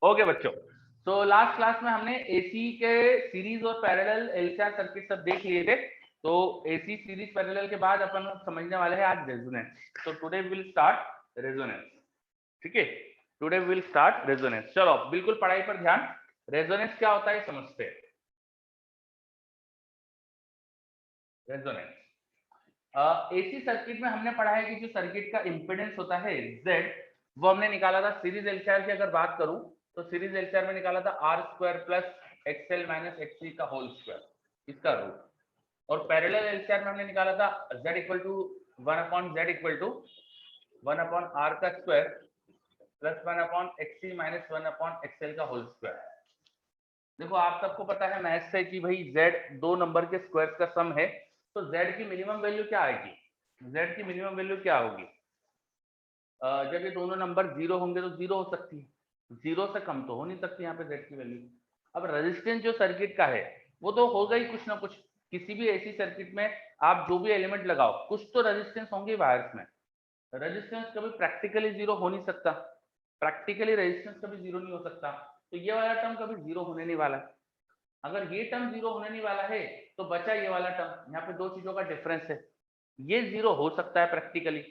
Okay बच्चों, तो last class में हमने एसी के सीरीज और पैरेलल एलसीआर सर्किट सब देख लिए थे। तो एसी सीरीज पैरेलल के बाद अपन समझने वाले हैं आज रेजोनेंस। तो टुडे विल स्टार्ट रेजोनेंस। ठीक है, टुडे विल स्टार्ट रेजोनेंस। चलो बिल्कुल पढ़ाई पर ध्यान। रेजोनेंस क्या होता है समझते हैं। रेजोनेंस एसी सर्किट में हमने पढ़ा है कि जो सर्किट का इंपेडेंस होता है Z, वो हमने निकाला था सीरीज एलसीआर की। अगर बात करूं तो सीरीज एलसीआर में निकाला था R square plus XL minus XC का होल स्क्वायर, इसका रूट। और पैरेलल एलसीआर में हमने निकाला था Z equal to 1/Z equal to 1/R का square plus 1/XC minus 1/XL का होल स्क्वायर। देखो आप सबको पता है मैथ से कि भाई Z दो नंबर के स्क्वायर्स का सम है, तो Z की मिनिमम वैल्यू क्या आएगी? Z की मिनिमम वैल्यू क्या होगी? जब ये दोनों नंबर जीरो होंगे तो जीरो हो सकती है, जीरो से कम तो हो नहीं सकती यहाँ पे Z की वैल्यू। अब रेजिस्टेंस जो सर्किट का है वो तो होगा ही कुछ ना कुछ। किसी भी ऐसी सर्किट में आप जो भी एलिमेंट लगाओ कुछ तो रेजिस्टेंस होंगे वायर्स में। रेजिस्टेंस कभी प्रैक्टिकली जीरो हो नहीं सकता, प्रैक्टिकली रेजिस्टेंस कभी जीरो नहीं हो सकता। तो ये वाला टर्म कभी जीरो होने नहीं वाला। अगर ये टर्म जीरो होने नहीं वाला है तो बचा ये वाला टर्म। यहाँ पे दो चीजों का डिफरेंस है, ये जीरो हो सकता है प्रैक्टिकली,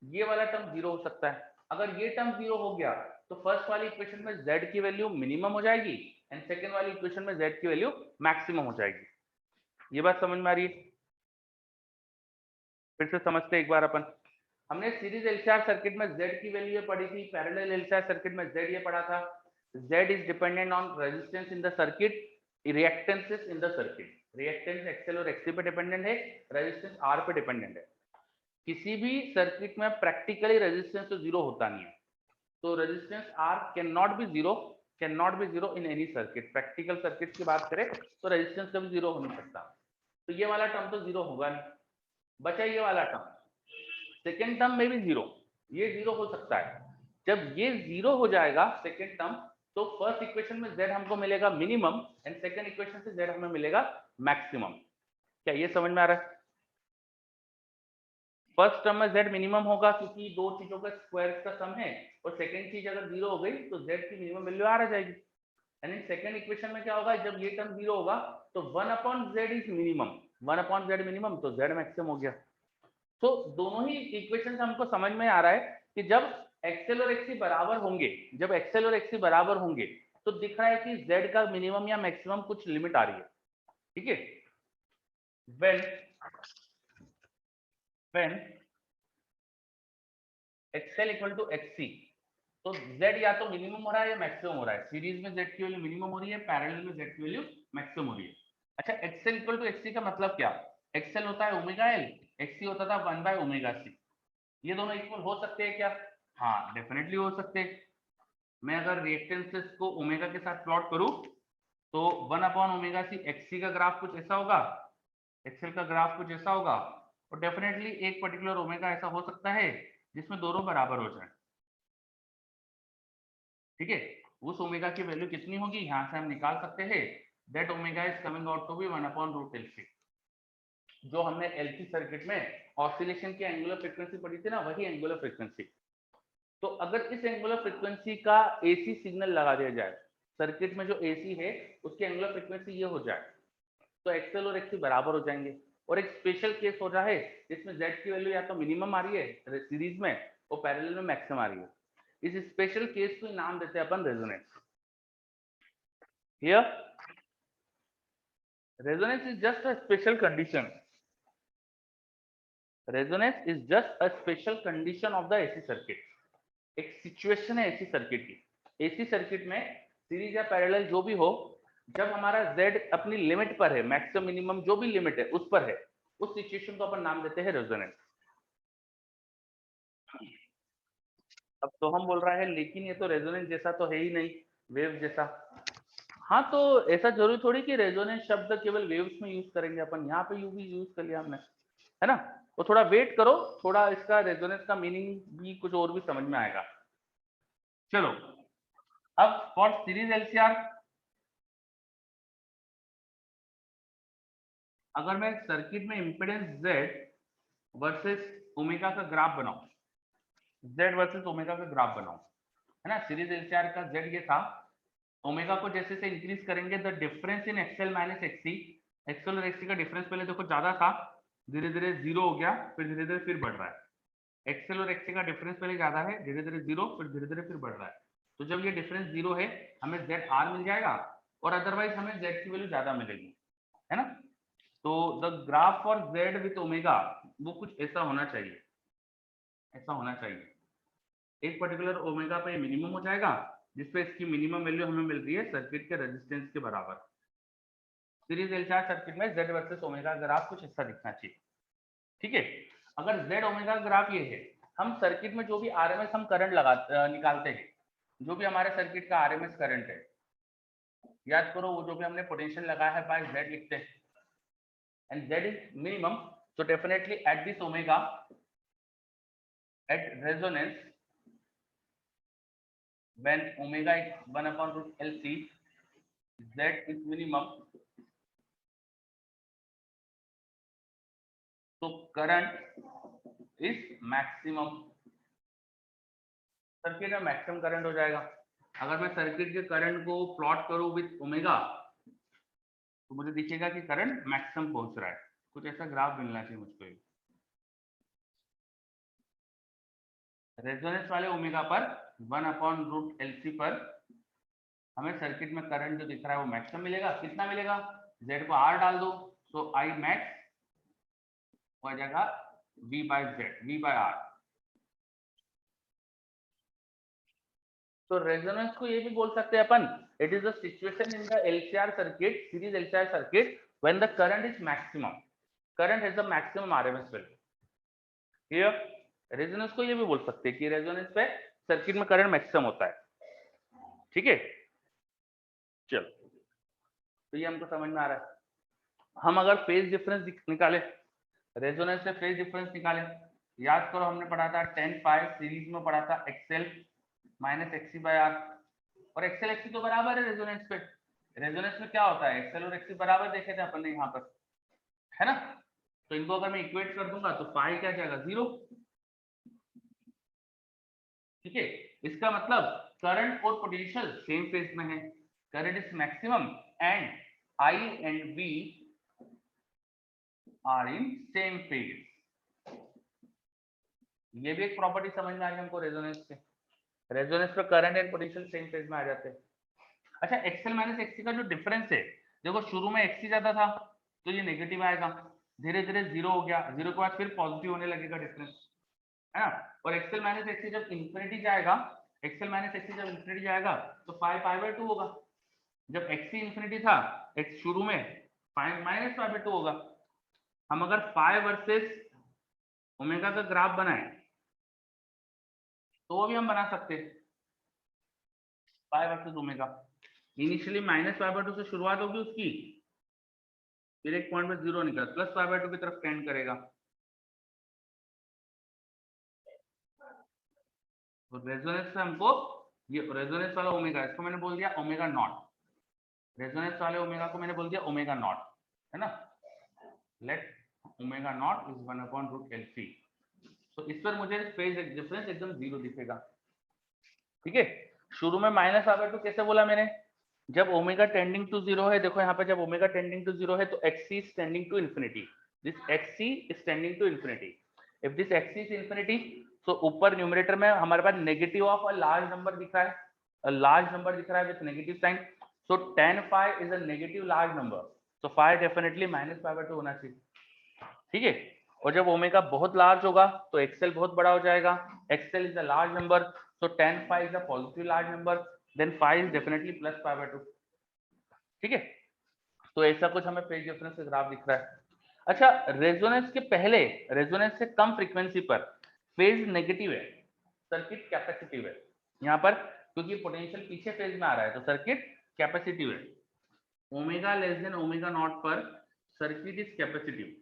ये वाला टर्म जीरो हो सकता है। अगर ये टर्म जीरो हो गया तो फर्स्ट वाली इक्वेशन में Z की वैल्यू मिनिमम हो जाएगी एंड सेकेंड वाली इक्वेशन में Z की वैल्यू मैक्सिमम हो जाएगी। ये बात समझ में आ रही है? फिर से समझते एक बार अपन। हमने सीरीज एलसीआर सर्किट में Z की वैल्यू पढ़ी थी, पैरेलल एलसीआर सर्किट में Z ये पढ़ा था। Z is dependent on resistance in the circuit, reactances in the circuit. Reactance XL और एक्सी पे डिपेंडेंट है, रेजिस्टेंस आर पे डिपेंडेंट है। किसी भी सर्किट में प्रैक्टिकली रेजिस्टेंस तो जीरो होता नहीं है, तो resistance R can not be zero, can not be zero in any circuit. Practical circuit की बात करें तो रेजिस्टेंस कभी जीरो हो नहीं सकता। तो ये वाला टर्म तो जीरो होगा नहीं, बचा ये वाला टर्म। सेकेंड टर्म में भी जीरो, ये जीरो हो सकता है। जब ये जीरो हो जाएगा सेकेंड टर्म, तो फर्स्ट इक्वेशन में Z हमको मिलेगा मिनिमम एंड सेकेंड इक्वेशन से Z हमें मिलेगा मैक्सिमम। क्या ये समझ में आ रहा है? फर्स्ट टर्म में Z मिनिमम होगा क्योंकि दो चीजों का स्क्वायर का सम है, और सेकंड चीज अगर जीरो हो गई तो Z की मिनिमम वैल्यू आ जाएगी। यानी सेकंड इक्वेशन में क्या होगा, जब ये टर्म जीरो होगा तो 1/Z is minimum, 1/Z minimum तो Z मैक्सिमम हो गया। तो दोनों ही इक्वेशन से हमको समझ में आ रहा है कि जब एक्सएल और एक्सी बराबर होंगे, जब एक्सएल और एक्सी बराबर होंगे तो दिख रहा है कि Z का मिनिमम या मैक्सिमम कुछ लिमिट आ रही है। ठीक है, when XL equal to XC, तो Z या तो मिनिमम हो रहा है या मैक्सिमम हो रहा है। सीरीज में Z की वैल्यू मिनिमम हो रही है, पैरेलल में Z की वैल्यू मैक्सिमम हो रही है। अच्छा, XL इक्वल टू XC का मतलब क्या? XL होता है ओमेगा L, XC होता था 1/ओमेगा C। ये दोनों इक्वल हो सकते हैं क्या? हाँ डेफिनेटली हो सकते हैं। मैं अगर रिएक्टेंसेस को ओमेगा के साथ प्लॉट करूं तो 1/ओमेगा C XC का ग्राफ कुछ ऐसा होगा, XL का ग्राफ कुछ ऐसा होगा, और डेफिनेटली एक पर्टिकुलर ओमेगा ऐसा हो सकता है जिसमें दोनों बराबर हो जाए। ठीक है, उस ओमेगा की वैल्यू कितनी होगी यहां से हम निकाल सकते हैं। That omega is coming out to be 1/√LC। जो हमने LC सर्किट में ऑसिलेशन की एंगुलर फ्रीक्वेंसी पढ़ी थी ना, वही एंगुलर फ्रीक्वेंसी। तो अगर इस एंगुलर फ्रीक्वेंसी का AC सिग्नल लगा दिया जाए सर्किट में, जो AC है उसकी एंगुलर फ्रीक्वेंसी ये हो जाए, तो XL और XC बराबर हो जाएंगे। और एक स्पेशल केस हो रहा है जिसमें Z की वैल्यू या तो मिनिमम आ रही है सीरीज में और पैरेलल में मैक्सिमम आ रही है। इस स्पेशल केस को नाम देते हैं अपन resonance. Here, resonance is just a special condition. Resonance is just a special condition of the AC circuit. एक सिचुएशन है AC सर्किट की। AC सर्किट में सीरीज या पैरेलल जो भी हो, जब हमारा Z अपनी लिमिट पर है, मैक्सिमम मिनिमम जो भी लिमिट है उस पर है, उस सिचुएशन को अपन नाम देते हैं रेजोनेंस। अब तो हम बोल रहा है लेकिन ये तो रेजोनेंस जैसा तो है ही नहीं, वेव जैसा। हाँ तो ऐसा जरूरी थोड़ी कि रेजोनेंस शब्द केवल वेव्स में यूज करेंगे अपन, यहाँ पे यू भी यूज कर लिया हमने, है ना। तो थोड़ा वेट करो, थोड़ा इसका रेजोनेंस का मीनिंग भी कुछ और भी समझ में आएगा। चलो अब फॉर सीरीज एलसीआर, अगर मैं सर्किट में इंपेडेंस Z वर्सेस ओमेगा का ग्राफ बनाऊं, Z वर्सेस ओमेगा का ग्राफ बनाऊं, है ना। सीरीज एलसीआर का जेड ये था, ओमेगा को जैसे से इंक्रीज करेंगे the difference in XL minus एक्ससी, XL और एक्ससी का डिफरेंस पहले देखो ज्यादा था, धीरे धीरे जीरो हो गया, फिर धीरे धीरे फिर बढ़ रहा है। एक्सएल और एक्ससी का डिफरेंस पहले ज्यादा है, धीरे धीरे जीरो, फिर धीरे धीरे फिर बढ़ रहा है। तो जब ये डिफरेंस जीरो है हमें जेड आर मिल जाएगा, और अदरवाइज हमें जेड की वैल्यू ज्यादा मिलेगी, है ना। तो the graph for Z with omega वो कुछ ऐसा होना चाहिए, ऐसा होना चाहिए। एक पर्टिकुलर ओमेगा पे मिनिमम हो जाएगा, जिसपे इसकी मिनिमम वैल्यू हमें मिल रही है सर्किट के रेजिस्टेंस के बराबर। सीरीज एलसीआर सर्किट में जेड वर्सेस ओमेगा ग्राफ कुछ ऐसा दिखना चाहिए, ठीक है। अगर जेड ओमेगा ग्राफ ये है, हम सर्किट में जो भी आरएमएस हम करंट निकालते हैं, जो भी हमारे सर्किट का आरएमएस करंट है, याद करो वो जो भी हमने पोटेंशियल लगाया है बाय जेड लिखते हैं, and Z is minimum, so definitely at this omega, at resonance when omega is 1 upon root LC, Z is minimum, so current is maximum, circuit में मैक्सिमम करंट हो जाएगा। अगर मैं सर्किट के करंट को plot करूं विद ओमेगा, तो मुझे दिखेगा कि करंट मैक्सिमम पहुंच रहा है। कुछ ऐसा ग्राफ मिलना चाहिए मुझको। रेजोनेंस वाले ओमेगा पर 1 अपॉन रूट एलसी पर हमें सर्किट में करंट जो दिख रहा है वो मैक्सिमम मिलेगा। कितना मिलेगा, जेड को आर डाल दो, तो आई मैक्स हो जाएगा V by Z, V by R. तो रेजोनेंस को ये भी बोल सकते हैं अपन, it is the situation in the LCR circuit, series LCR circuit, when the current is maximum, current has the maximum RMS value. Clear. Resonance को ये भी बोल सकते हैं कि रेजोनेंस पे सर्किट में करंट मैक्सिमम होता है, ठीक है। चलो, तो ये हमको समझ में आ रहा है। हम अगर फेज डिफरेंस निकाले, रेजोनेंस से फेज डिफरेंस निकाले, याद करो हमने पढ़ा था 10 पाई, सीरीज में पढ़ा था XL minus XC by R, और एक्सएल एक्ससी तो बराबर है रेजोनेंस पे। रेजोनेंस में क्या होता है, एक्सएल और एक्ससी बराबर देखे थे अपन ने यहाँ पर, है ना। तो इनको अगर मैं इक्वेट कर दूंगा तो पाई क्या जाएगा, 0, ठीक है। इसका मतलब करंट और पोटेंशियल सेम फेज में है, current is maximum and I and V are in same phase. ये भी एक प्रॉपर्टी समझ में आ रही है हमको रेजोनेंस से। रेजोनेंस पे current and potential same phase में आ जाते हैं। अच्छा, एक्सएल माइनस एक्ससी का जो डिफरेंस है, देखो शुरू में एक्ससी ज्यादा था तो ये नेगेटिव आएगा, धीरे धीरे जीरो हो गया, जीरो के बाद फिर पॉजिटिव होने लगेगा डिफरेंस, है ना। और एक्सएल माइनस एक्ससी जब इंफिनिटी जाएगा, एक्सएल माइनस एक्ससी जब इंफिनिटी जाएगा तो पाई पाई बाय 2 होगा। जब एक्ससी इंफिनिटी था, एक्स शुरू में, पाई माइनस पाई बाय 2 होगा। हम अगर पाई वर्सेस ओमेगा का ग्राफ बनाए तो वो भी हम बना सकते हैं, pi versus omega. Initially minus pi by 2 से शुरुआत होगी उसकी, फिर एक पॉइंट पे 0 निकला, प्लस पाई बाय 2 की तरफ टेंड करेगा। तो रेजोनेंस से हमको ये रेजोनेंस वाला ओमेगा, इसको मैंने बोल दिया ओमेगा नॉट, रेजोनेंस वाले ओमेगा को मैंने बोल दिया ओमेगा नॉट, है ना। Let omega naught is 1 upon root LC. तो इस पर मुझे फेज डिफरेंस एकदम 0 दिखेगा, ठीक है। शुरू में माइनस पाई बाय 2 कैसे बोला मैंने, जब ओमेगा टेंडिंग टू 0 है, देखो यहाँ पे जब ओमेगा टेंडिंग टू 0 है तो XC is tending to infinity, this XC is tending to infinity. If this XC is infinity, so ऊपर न्यूमरेटर में हमारे पास negative of a large number दिख रहा है, अ लार्ज नंबर दिख रहा है with negative sign, so tan phi is a negative large number, so phi definitely minus pi by 2 होना चाहिए, ठीक है। और जब ओमेगा बहुत लार्ज होगा तो एक्सएल बहुत बड़ा हो जाएगा, XL is a large number, so tan phi is a positive large number, then phi is definitely plus pi by 2, ठीक है। तो ऐसा कुछ हमें फेज डिफरेंस से ग्राफ दिख रहा है। अच्छा, रेजोनेंस के पहले, रेजोनेंस से कम फ्रीक्वेंसी पर फेज नेगेटिव है, सर्किट कैपेसिटिव है। यहाँ पर क्योंकि पोटेंशियल पीछे फेज में आ रहा है तो सर्किट कैपेसिटिव है। Omega less than omega naught पर सर्किट इज कैपेसिटिव,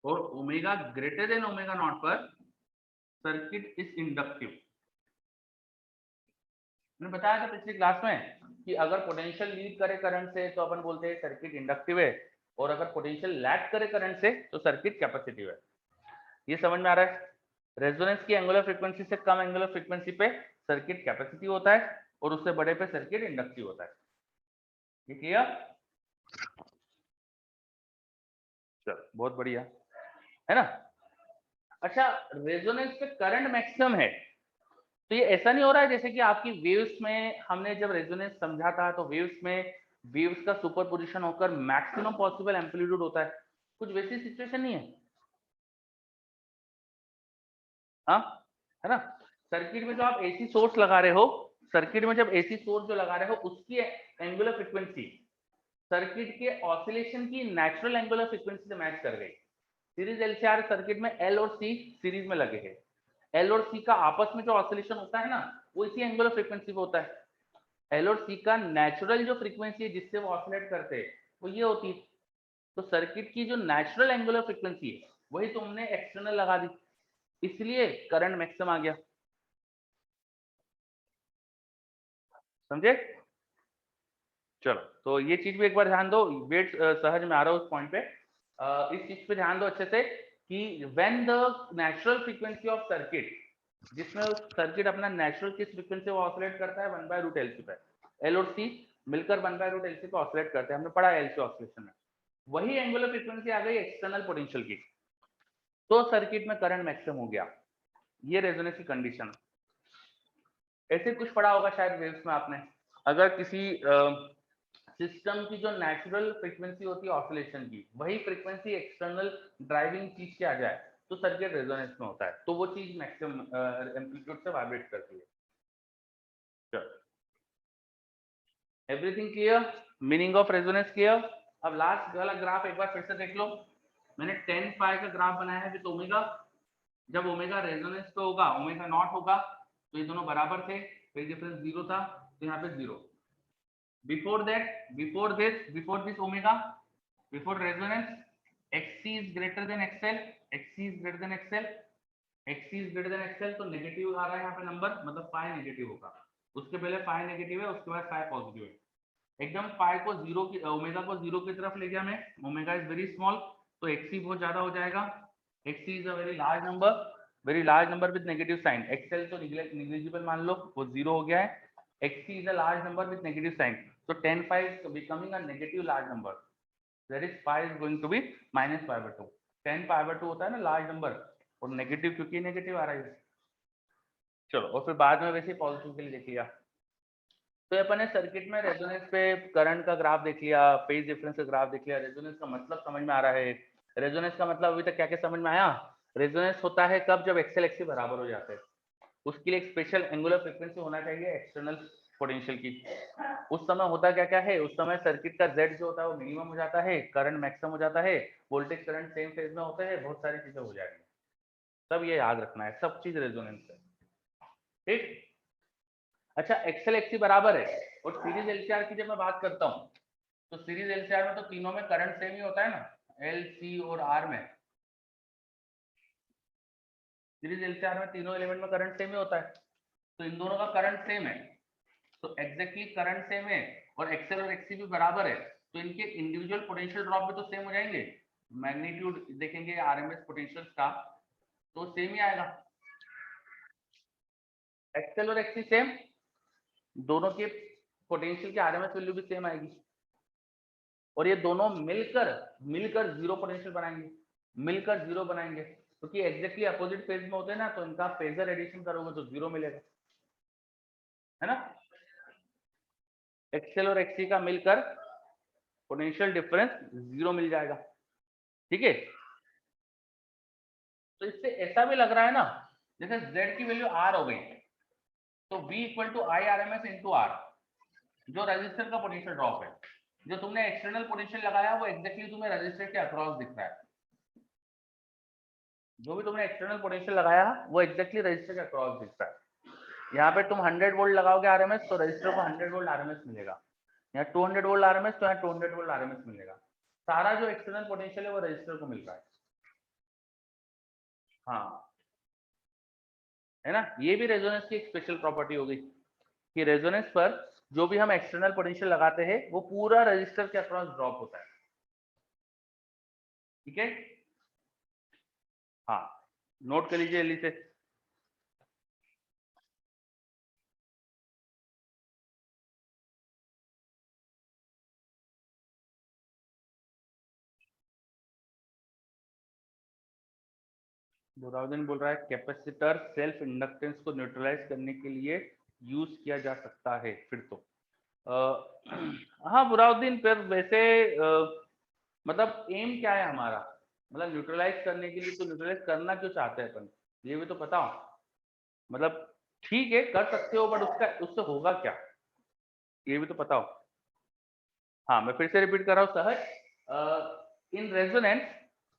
और omega greater than omega naught पर सर्किट इज इंडक्टिव। मैंने बताया था पिछली क्लास में कि अगर पोटेंशियल लीड करे करंट से तो अपन बोलते हैं सर्किट इंडक्टिव है, और अगर पोटेंशियल लैग करे करंट से तो सर्किट कैपेसिटिव है। ये समझ में आ रहा है। रेजोनेंस की एंगुलर फ्रीक्वेंसी से कम एंगुलर फ्रीक्वेंसी पे सर्किट कैपेसिटिव होता है और उससे बड़े पे सर्किट इंडक्टिव होता है। ठीक है, चलो बहुत बढ़िया है ना। अच्छा, रेजोनेंस पे करंट मैक्सिमम है, तो ये ऐसा नहीं हो रहा है जैसे कि आपकी वेव्स में हमने जब रेजोनेंस समझा था तो वेव्स में वेव्स का सुपरपोजिशन होकर मैक्सिमम पॉसिबल एम्पलीट्यूड होता है, कुछ वैसी सिचुएशन नहीं है। हाँ, है ना। सर्किट में जो आप एसी सोर्स लगा रहे हो, सर्किट में जब एसी सोर्स जो लगा रहे हो उसकी एंगुलर फ्रीक्वेंसी सर्किट के ऑसिलेशन की नेचुरल एंगुलर फ्रीक्वेंसी से मैच कर गई। सीरीज एलसीआर सर्किट में एल और सी सीरीज में लगे हैं, एल और सी का आपस में जो ऑसिलेशन होता है ना वो इसी एंगुलर फ्रीक्वेंसी पे होता है। एल और सी का नेचुरल जो फ्रीक्वेंसी है जिससे वो ऑसिलेट करते हैं वो ये होती है। तो सर्किट की जो नेचुरल एंगुलर फ्रीक्वेंसी है वही तुमने एक्सटर्नल लगा दी, इसलिए करंट मैक्सिमम आ गया। समझे? चलो, तो ये चीज भी एक बार ध्यान दो, वेट सहज में आ रहा है उस पॉइंट पे। इस चीज पे ध्यान दो अच्छे से कि when the natural frequency of circuit, जिसमें सर्किट अपना नेचुरल किस फ्रीक्वेंसी पे ऑसिलेट करता है 1/√LC पे, एल और सी मिलकर 1/√LC पे ऑसिलेट करते हैं, हमने पढ़ा है एलसी ऑसिलेशन में। वही एंगुलर फ्रीक्वेंसी आ गई एक्सटर्नल पोटेंशियल की, तो सर्किट में करंट मैक्सिमम हो गया। ये रेजोनेंस की कंडीशन। ऐसे कुछ पढ़ा होगा शायद वेव्स में आपने, अगर किसी सिस्टम की जो नेचुरल फ्रीक्वेंसी होती है ऑसिलेशन की वही फ्रीक्वेंसी एक्सटर्नल ड्राइविंग चीज के आ जाए तो सर्किट रेजोनेंस में होता है, तो वो चीज मैक्सिमम एम्पलीट्यूड से वाइब्रेट करती है। Everything clear? Meaning of resonance clear? अब लास्ट वाला ग्राफ एक बार फिर से देख लो। मैंने 10 पाई का ग्राफ बनाया है विद ओमेगा। जब ओमेगा रेजोनेंस पे होगा, ओमेगा नॉट होगा, तो ये दोनों बराबर थे, कोई डिफरेंस जीरो था, तो यहाँ पे zero. Before that, before this omega, before resonance, XC is greater than XL, XC is greater than XL, XC is greater than XL, तो नेगेटिव आ रहा है यहाँ पे नंबर, मतलब पाई नेगेटिव होगा। उसके पहले पाई नेगेटिव है, उसके बाद पाई पॉजिटिव है। एकदम पाई को जीरो की, ओमेगा को जीरो की तरफ ले गया मैं, ओमेगा इज वेरी स्मॉल, तो एक्सी बहुत ज्यादा हो जाएगा। XC is a very large number, very large number with negative sign. XL तो निग्लिजिबल मान लो, वो जीरो हो गया है। XC is a large number with negative sign, so 10 pi is becoming a negative large number, that is pi is going to be minus pi/2। 10 pi/2 होता है ना लार्ज नंबर, और नेगेटिव क्योंकि नेगेटिव आ रहा है। चलो, और फिर बाद में वैसे पॉजिटिव के लिए देख लिया। तो अपन ने सर्किट में रेजोनेंस पे करंट का ग्राफ देख लिया, फेज डिफरेंस का ग्राफ देख लिया, रेजोनेंस का मतलब समझ में आ रहा है। रेजोनेंस का मतलब अभी तक क्या क्या समझ में आया? रेजोनेंस होता है कब, जब एक्सएल एक्सी बराबर हो जाते हैं, उसके लिए एक स्पेशल एंगुलर फ्रीक्वेंसी होना चाहिए एक्सटर्नल पोटेंशियल की। उस समय होता क्या क्या है, उस समय सर्किट का जेड जो होता है वो मिनिमम हो जाता है, करंट मैक्सिमम हो जाता है, वोल्टेज करंट सेम फेज में होते हैं, बहुत सारी चीजें हो जाएंगी। सब ये याद रखना है, सब चीज रेजोनेंस है। ठीक। अच्छा, एक्सएल एक्सी बराबर है, और सीरीज एलसीआर की जब मैं बात करता हूँ तो सीरीज एलसीआर में तो तीनों में करंट सेम ही होता है ना, एल सी और आर में। सीरीज एलसीआर में तीनों एलिमेंट में करंट सेम ही होता है, तो इन दोनों का करंट सेम है, तो एग्जैक्टली करंट सेम है, और एक्सएल और एक्सी भी बराबर है, तो इनके इंडिविजुअल पोटेंशियल ड्रॉप भी तो सेम हो जाएंगे। मैग्नीट्यूड देखेंगे आरएमएस पोटेंशियल का, तो सेम ही आएगा। एक्सएल और एक्सी सेम, दोनों के पोटेंशियल की आरएमएस वैल्यू भी सेम आएगी, और ये दोनों मिलकर मिलकर जीरो पोटेंशियल बनाएंगे, मिलकर जीरो बनाएंगे, क्योंकि एग्जैक्टली अपोजिट फेज में होते हैं ना, तो इनका फेजर एडिशन करोगे तो जीरो मिलेगा, है ना। एक्सएल और एक्सी का मिलकर पोटेंशियल डिफरेंस जीरो मिल जाएगा। ठीक है, तो इससे ऐसा भी लग रहा है ना जैसे z की वैल्यू r हो गई, तो v equal to I R M S into R, जो रजिस्टर का पोटेंशियल ड्रॉप है, जो तुमने एक्सटर्नल पोटेंशियल लगाया वो एग्जैक्टली तुम्हें रजिस्टर के अक्रॉस दिख रहा है। जो भी तुमने एक्सटर्नल पोटेंशियल लगाया वो एग्जैक्टली रजिस्टर के अक्रॉस दिख रहा है। यहाँ पे तुम 100 वोल्ट लगाओगे आरएमएस, तो रजिस्टर को 100 वोल्ट आरएमएस मिलेगा। यहाँ 200 वोल्ट आरएमएस, तो यहाँ 200 वोल्ट आरएमएस मिलेगा। सारा जो एक्सटर्नल पोटेंशियल है वो रजिस्टर को मिल रहा है। हाँ, है ना। ये भी रेजोनेंस की एक स्पेशल प्रॉपर्टी हो गई कि रेजोनेंस पर जो भी हम एक्सटर्नल पोटेंशियल लगाते हैं वो पूरा रजिस्टर के अक्रॉस ड्रॉप होता है। ठीक है, हाँ। नोट कर लीजिए जल्दी से। बुराउद्दीन बोल रहा है कैपेसिटर सेल्फ इंडक्टेंस को न्यूट्रलाइज करने के लिए यूज किया जा सकता है। फिर तो हाँ बुराउद्दीन, फिर वैसे मतलब एम क्या है हमारा, मतलब न्यूट्रलाइज करने के लिए, तो न्यूट्रलाइज करना क्यों चाहते हैं अपन, ये भी तो पता हो। मतलब ठीक है कर सकते हो, बट उसका उससे होगा क्या, ये भी तो पता हो। हाँ मैं फिर से रिपीट कर रहा हूँ सहज। In resonance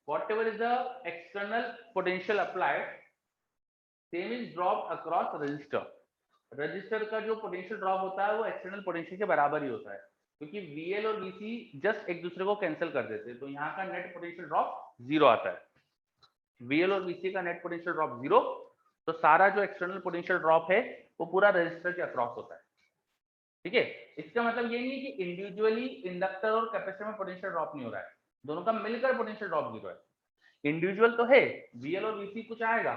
whatever is the external potential applied same is dropped across resistor। Register का जो पोटेंशियल ड्रॉप होता है वो एक्सटर्नल पोटेंशियल के बराबर ही होता है, क्योंकि VL और VC जस्ट एक दूसरे को कैंसिल कर देते हैं, तो यहाँ का नेट पोटेंशियल ड्रॉप जीरो आता है। VL और VC का नेट पोटेंशियल ड्रॉप जीरो, तो सारा जो एक्सटर्नल पोटेंशियल ड्रॉप है वो पूरा रजिस्टर के अक्रॉस होता है। ठीक है, इसका मतलब ये नहीं कि इंडिविजुअली इंडक्टर और कैपेसिटर में पोटेंशियल ड्रॉप नहीं हो रहा है, दोनों का मिलकर पोटेंशियल ड्रॉप जीरो है। इंडिविजुअल तो है, VL और VC कुछ आएगा,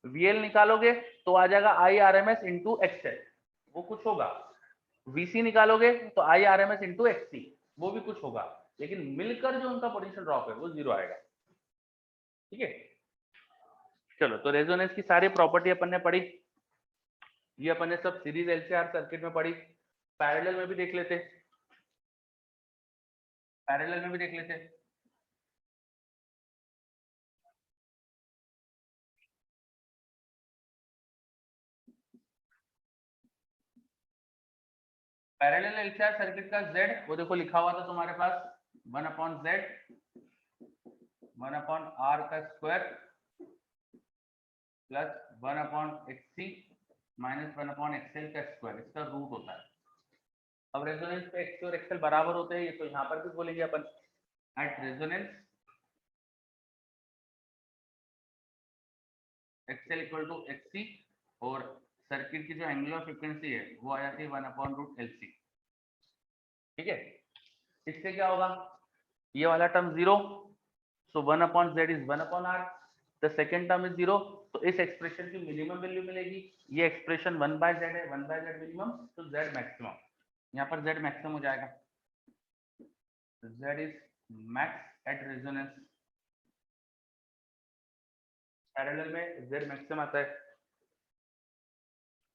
VL निकालोगे तो आ जाएगा IRMS इंटू XL, वो कुछ होगा। VC निकालोगे तो IRMS इंटू XC, वो भी कुछ होगा, लेकिन मिलकर जो उनका पोटेंशियल ड्रॉप है वो जीरो आएगा। ठीक है, चलो तो रेजोनेंस की सारी प्रॉपर्टी अपन ने पढ़ी, ये अपन ने सब सीरीज LCR सर्किट में पढ़ी। पैरेलल में भी देख लेते, पैरेलल में भी देख लेते। पैरेलल LCR सर्किट का Z वो देखो लिखा हुआ था तुम्हारे पास, 1/Z 1/R का square plus 1/XC minus 1/XL का स्क्वायर, इसका रूट होता है। अब रेजोनेंस पे XC और XL बराबर होते हैं, ये तो यहाँ पर भी बोलेंगे अपन। At resonance XL equal to XC, और सर्किट की जो एंगुलर फ्रीक्वेंसी है वो आ जाती है 1/√LC। ठीक है, इससे क्या होगा, ये वाला term zero, so 1/Z is 1/R, the second term is zero, तो इस एक्सप्रेशन की मिनिमम वैल्यू मिलेगी। ये एक्सप्रेशन 1/Z है, 1/Z मिनिमम, तो Z मैक्सिमम, यहाँ पर Z मैक्सिमम हो जाएगा। Z is max at resonance, parallel में Z मैक्सिमम आता है।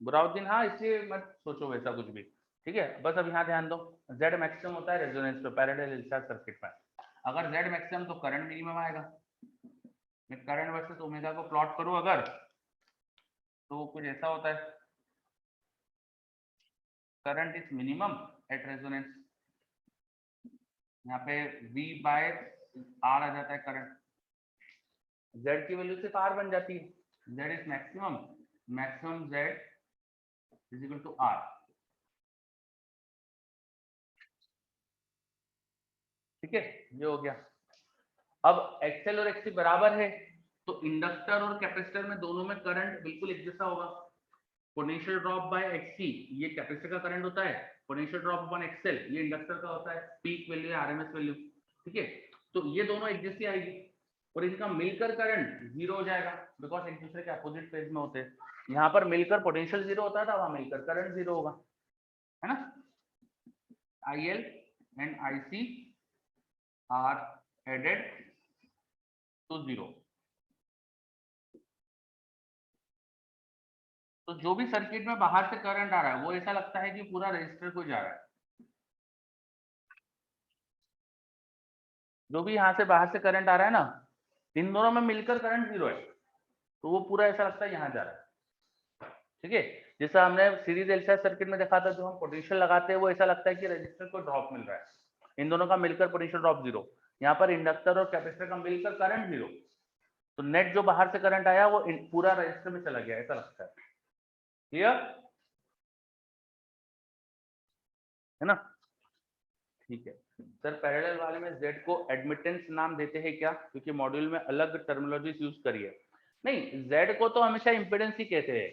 बुराउद्दीन हाँ, इसलिए मत सोचो वैसा कुछ भी। ठीक है, बस अब यहाँ ध्यान दो, Z मैक्सिमम होता है रेजोनेंस पे पैरेलल LCR सर्किट में। अगर Z मैक्सिमम तो करंट मिनिमम आएगा। मैं करंट वर्सेस ओमेगा को प्लॉट करूं अगर, तो कुछ ऐसा होता है, current is minimum at resonance, यहाँ पे V बाय R आ जाता है करंट, Z की वैल्यू सिर्फ R बन जाती है, Z is maximum, maximum Z is equal to R। ठीक है, ये हो गया। अब XL और XC बराबर है, तो इंडक्टर और कैपेसिटर में दोनों में करंट बिल्कुल एक जैसा होगा। पोटेंशियल ड्रॉप बाय XC ये कैपेसिटर का करंट होता है, पोटेंशियल ड्रॉप अपॉन XL ये इंडक्टर का होता है, पीक वैल्यू या RMS वैल्यू। ठीक है, तो ये दोनों एक जैसी आएगी, और इनका मिलकर करंट जीरो हो जाएगा, बिकॉज एक दूसरे के अपोजिट फेज में होते हैं। यहाँ पर मिलकर पोटेंशियल जीरो होता था, वहां मिलकर करंट जीरो होगा, है ना। IL and IC are added to zero, तो जो भी सर्किट में बाहर से करंट आ रहा है वो ऐसा लगता है कि पूरा रजिस्टर को जा रहा है। जो भी यहाँ से बाहर से करंट आ रहा है ना, इन दोनों में मिलकर करंट जीरो है, तो वो पूरा ऐसा लगता है यहाँ जा रहा है। ठीक है, जैसा हमने सीरीज एलसीआर सर्किट में देखा था, जो हम पोटेंशियल लगाते हैं वो ऐसा लगता है कि रजिस्टर को ड्रॉप मिल रहा है, इन दोनों का मिलकर पोटेंशियल ड्रॉप जीरो। यहाँ पर इंडक्टर और कैपेसिटर का मिलकर करंट जीरो, तो नेट जो बाहर से करंट आया वो पूरा रजिस्टर में चला गया, ऐसा लगता है। क्लियर है ना। ठीक है सर, पैरेलल वाले में Z को एडमिटेंस नाम देते हैं क्या, क्योंकि मॉड्यूल में अलग टर्मिनोलॉजीज यूज करी है। नहीं, Z को तो हमेशा इंपेडेंस ही कहते हैं।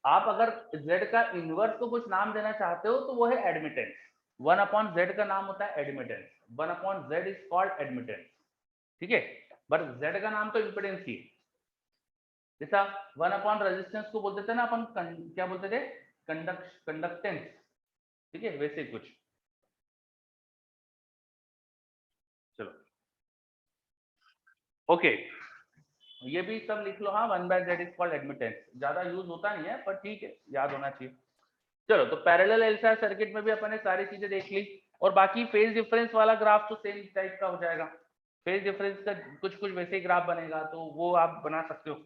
आप अगर Z का इनवर्स को कुछ नाम देना चाहते हो तो वो है एडमिटेंस। 1/Z का नाम होता है admittance, 1/Z is called admittance. ठीक है, बट Z का नाम तो इंपेडेंस ही है। जैसा 1 रेजिस्टेंस को बोलते थे ना अपन, क्या बोलते थे, कंडक्टेंस, ठीक है, वैसे कुछ। चलो ओके, ये भी सब लिख लो। हाँ, 1/z इज कॉल्ड एडमिटेंस, ज्यादा यूज होता नहीं है पर ठीक है, याद होना चाहिए। चलो, तो पैरेलल एलसीआर सर्किट में भी अपन ने सारी चीजें देख ली, और बाकी फेज डिफरेंस वाला ग्राफ तो सेम टाइप का हो जाएगा। फेज डिफरेंस का कुछ कुछ वैसे ही ग्राफ बनेगा, तो वो आप बना सकते हो,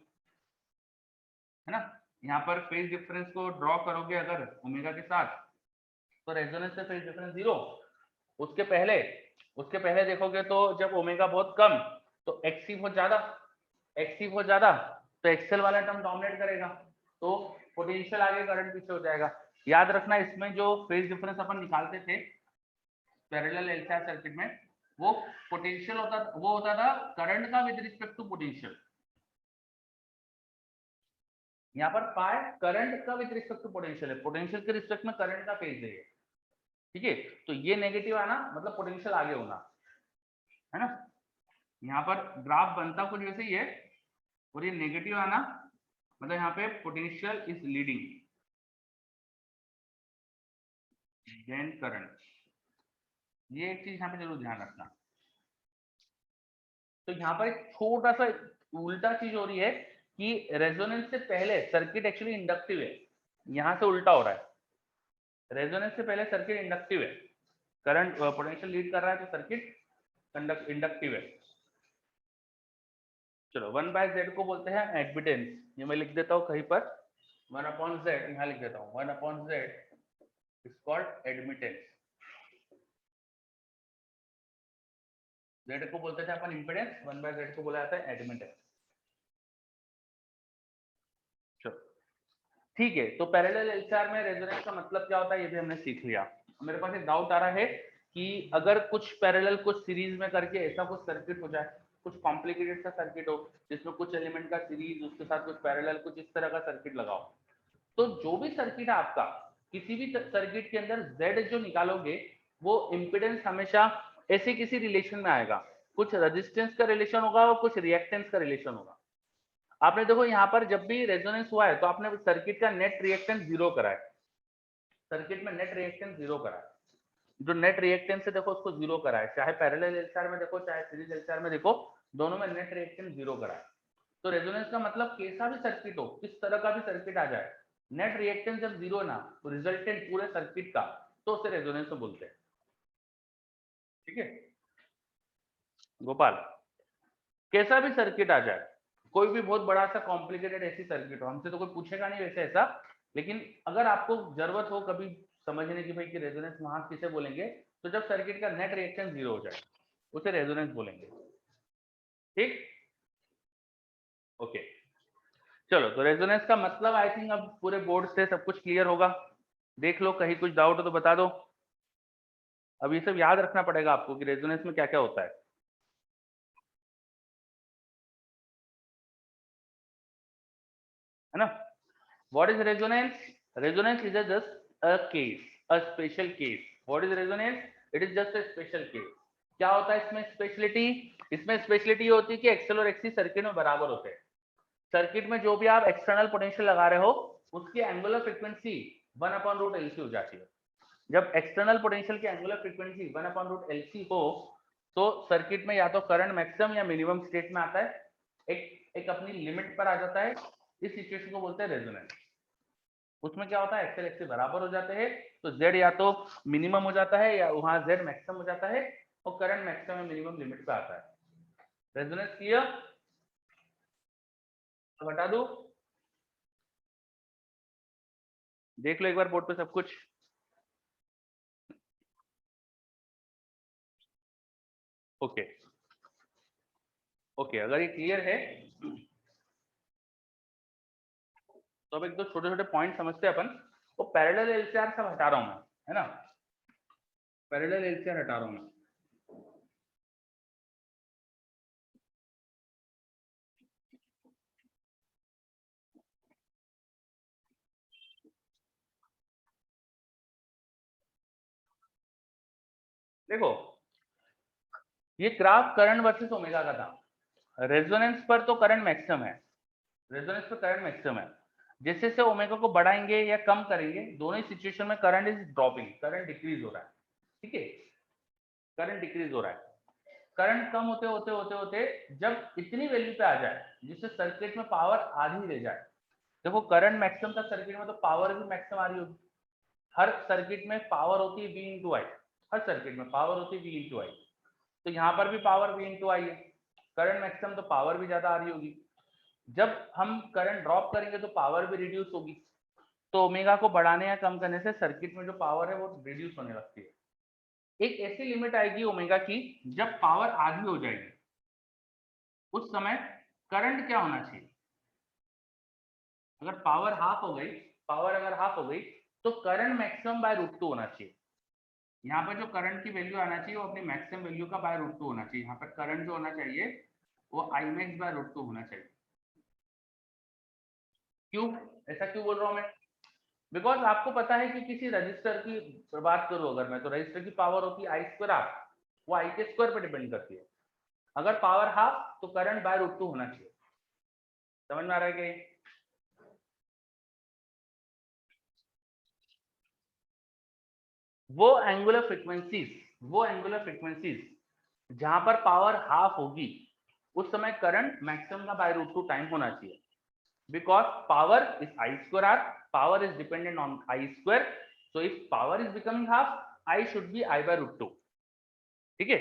है ना। यहाँ पर फेज डिफरेंस को ड्रॉ करोगे अगर ओमेगा के साथ, तो रेजोनेंस से फेज डिफरेंस 0। उसके पहले देखोगे तो जब ओमेगा बहुत कम, तो एक्सी बहुत ज्यादा, तो एक्सेल वाला टर्म डोमिनेट करेगा, तो पोटेंशियल आगे, करंट पीछे हो जाएगा। याद रखना, इसमें जो फेज डिफरेंस अपन निकालते थे पैरेलल एलसीआर सर्किट में, वो पोटेंशियल होता, वो होता था करंट का विद रिस्पेक्ट टू पोटेंशियल। यहाँ पर पाई करंट का विद रिस्पेक्ट टू पोटेंशियल है, पोटेंशियल के रिस्पेक्ट में करंट का फेज है, ठीक है। तो ये नेगेटिव आना मतलब पोटेंशियल आगे होना, है ना। यहाँ पर ग्राफ बनता कुछ वैसे ही है, और ये नेगेटिव आना मतलब यहाँ पे potential is leading then current. ये एक चीज यहाँ पे जरूर ध्यान रखना। तो यहाँ पर एक छोटा सा उल्टा चीज हो रही है कि रेजोनेंस से पहले सर्किट एक्चुअली इंडक्टिव है, यहाँ से उल्टा हो रहा है। रेजोनेंस से पहले सर्किट इंडक्टिव है, करंट पोटेंशियल लीड कर रहा है, तो सर्किट इंडक्टिव है। चलो, 1/z को बोलते हैं एडमिटेंस, ये मैं लिख देता हूँ कहीं पर, 1/z यहाँ लिख देता हूँ, 1/z is called admittance. z को बोलते थे अपन इंपेडेंस, 1/z को बोला जाता है एडमिटेंस। चलो ठीक है, तो पैरेलल एलसीआर में रेजोनेंस का मतलब क्या होता है ये भी हमने सीख लिया। मेरे पास एक डाउट आ रहा है कि अगर कुछ पैरेलल कुछ सीरीज में करके ऐसा कुछ सर्किट हो जाए, कुछ कॉम्प्लिकेटेड सा सर्किट हो जिसमें कुछ एलिमेंट का सीरीज, उसके साथ कुछ पैरेलल, कुछ इस तरह का सर्किट लगाओ, तो जो भी सर्किट है आपका, किसी भी सर्किट के अंदर Z जो निकालोगे वो इम्पिडेंस हमेशा ऐसे किसी रिलेशन में आएगा, कुछ रेजिस्टेंस का रिलेशन होगा और कुछ रिएक्टेंस का रिलेशन होगा। आपने देखो यहाँ पर जब भी रेजोनेंस हुआ है तो आपने सर्किट का नेट रिएक्टेंस 0 करा है, सर्किट में नेट रिएक्टेंस 0 करा है, जो नेट रिएक्टेंस है देखो उसको 0 करा है, चाहे पैरेलल एलसीआर में देखो चाहे सीरीज एलसीआर में देखो, दोनों में नेट रिएक्टेंस 0 करा है। तो रेजोनेंस का मतलब कैसा भी सर्किट हो, किस तरह का भी सर्किट आ जाए, नेट रिएक्टेंस जब 0 ना, तो रिजल्टेंट पूरे सर्किट का, तो उसे रेजोनेंस में बोलते हैं, ठीक है। गोपाल, कैसा भी सर्किट आ जाए, कोई भी बहुत बड़ा सा कॉम्प्लिकेटेड ऐसी सर्किट हो, हमसे तो कोई पूछेगा नहीं वैसे ऐसा, लेकिन अगर आपको जरूरत हो कभी समझने की भाई कि रेजोनेंस वहां किसे बोलेंगे, तो जब सर्किट का नेट रिएक्टेंस 0 हो जाए उसे रेजोनेंस बोलेंगे, ठीक। ओके, चलो, तो रेजोनेंस का मतलब आई थिंक अब पूरे बोर्ड से सब कुछ क्लियर होगा। देख लो कहीं कुछ डाउट हो तो बता दो। अब ये सब याद रखना पड़ेगा आपको कि रेजोनेंस में क्या क्या होता है ना। What is resonance? Resonance is just a case, a special case. What is resonance? It is just a special case. क्या होता है इसमें स्पेशलिटी? इसमें स्पेशलिटी होती है कि एक्सेल और एक्सी सर्किट में बराबर होते हैं। सर्किट में जो भी आप एक्सटर्नल पोटेंशियल लगा रहे हो उसकी एंगुलर फ्रीक्वेंसी 1/√LC हो जाती है। जब एक्सटर्नल पोटेंशियल की एंगुलर फ्रीक्वेंसी 1/√LC हो, तो सर्किट में या तो करंट मैक्सिमम या मिनिमम स्टेट में आता है, एक अपनी लिमिट पर आ जाता है। इस सिचुएशन को बोलते हैं रेजोनेंस। उसमें क्या होता है, एक्सेल एक्सी बराबर हो जाते हैं, तो जेड या तो मिनिमम हो जाता है या वहां जेड मैक्सिमम हो जाता है, और करंट मैक्सिमम मिनिमम लिमिट पे आता है। Resonance clear? बता दू, देख लो एक बार बोर्ड पे सब कुछ। ओके ओके, अगर ये क्लियर है तो अब एक दो छोटे छोटे पॉइंट समझते हैं अपन। वो पैरेलल एलसीआर सब हटा रहा हूं मैं, है ना, पैरेलल एलसीआर हटा रहा हूं मैं। देखो, ये ग्राफ करंट वर्सेस ओमेगा का था, रेजोनेंस पर तो करंट मैक्सिमम है, रेजोनेंस पे करंट मैक्सिमम है। जैसे से ओमेगा को बढ़ाएंगे या कम करेंगे, दोनों ही सिचुएशन में current is dropping, current decrease हो रहा है। ठीक है, करंट डिक्रीज हो रहा है। करंट कम होते होते होते होते जब इतनी वैल्यू पे आ जाए जिससे सर्किट में पावर आधी रह जाए। देखो करंट मैक्सिमम था सर्किट में, तो पावर भी मैक्सिमम आ रही होगी। हर सर्किट में पावर होती है V इंटू आई, हर सर्किट में पावर होती है V इंटू आई। तो यहाँ पर भी पावर V इंटू आई है, करंट मैक्सिमम तो पावर भी ज्यादा आ रही होगी। जब हम करंट ड्रॉप करेंगे तो पावर भी रिड्यूस होगी। तो ओमेगा को बढ़ाने या कम करने से सर्किट में जो पावर है वो रिड्यूस होने लगती है। एक ऐसी लिमिट आएगी ओमेगा की जब पावर आधी हो जाएगी, उस समय करंट क्या होना चाहिए? अगर पावर हाफ हो गई, पावर अगर हाफ हो गई तो करंट मैक्सिमम बाय रूट 2 होना चाहिए। यहाँ पर जो करंट की वैल्यू आना चाहिए वो अपनी मैक्सिमम वैल्यू का बाय रूट 2 होना चाहिए। यहाँ पर करंट जो होना चाहिए वो आई मैक्स बाय रूट 2 होना चाहिए। क्यों ऐसा क्यों बोल रहा हूँ मैं? बिकॉज आपको पता है कि किसी रजिस्टर की बात करूं अगर मैं, तो रजिस्टर की पावर होती है आई स्क्वायर हाफ, वो आई के स्क्वायर पर डिपेंड करती है। अगर पावर हाफ तो करंट बाय रूट 2 होना चाहिए। समझ में आ रहा है कि वो एंगुलर फ्रीक्वेंसीज जहां पर पावर हाफ होगी उस समय करंट मैक्सिमम का बाय रूट 2 टाइम होना चाहिए। Because power is I square R, power is dependent on I square, so if power is becoming half I should be I by root 2। ठीक है,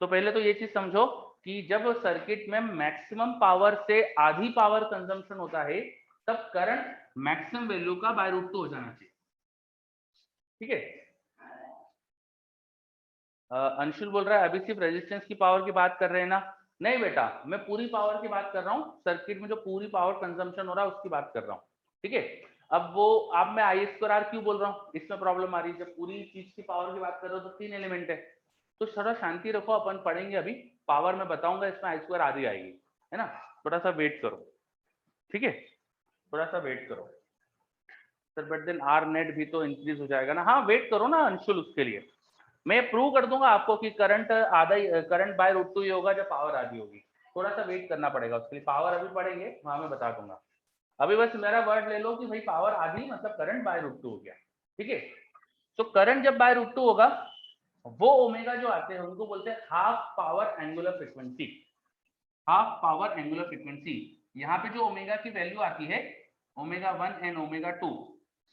तो पहले तो ये चीज समझो कि जब सर्किट में मैक्सिमम पावर से आधी पावर कंजम्पशन होता है तब करंट मैक्सिमम वैल्यू का बाय रूट 2 हो जाना चाहिए। ठीक है, अंशुल बोल रहा है अभी सिर्फ रेजिस्टेंस की पावर की बात कर रहे हैं ना? नहीं बेटा, मैं पूरी पावर की बात कर रहा हूँ, सर्किट में जो पूरी पावर कंजम्पशन हो रहा है उसकी बात कर रहा हूँ। ठीक है, अब वो अब मैं आई स्क्वायर आर क्यों बोल रहा हूँ, इसमें प्रॉब्लम आ रही है। जब पूरी चीज की पावर की बात कर रहे हो तो 3 एलिमेंट है, तो थोड़ा शांति रखो, अपन पढ़ेंगे अभी पावर में बताऊंगा, इसमें आई स्क्वायर आधी आएगी, है ना? थोड़ा सा वेट करो, ठीक है, थोड़ा सा वेट करो sir. But then R net भी तो इंक्रीज हो जाएगा ना। हाँ वेट करो ना अंशुल, उसके लिए मैं प्रूव कर दूंगा आपको कि करंट आधा ही, करंट बाय रूट 2 ही होगा जब पावर आधी होगी। थोड़ा सा वेट करना पड़ेगा उसके लिए, पावर अभी पढ़ेंगे वहां मैं बता दूंगा। अभी बस मेरा वर्ड ले लो कि भाई पावर आधी मतलब करंट बाय रूट 2 हो गया। ठीक है, तो करंट जब बाय रूट 2 होगा वो ओमेगा जो आते हैं उनको बोलते हैं half power angular frequency. Half power angular frequency, यहाँ पे जो ओमेगा की वैल्यू आती है ओमेगा 1 एंड ओमेगा 2,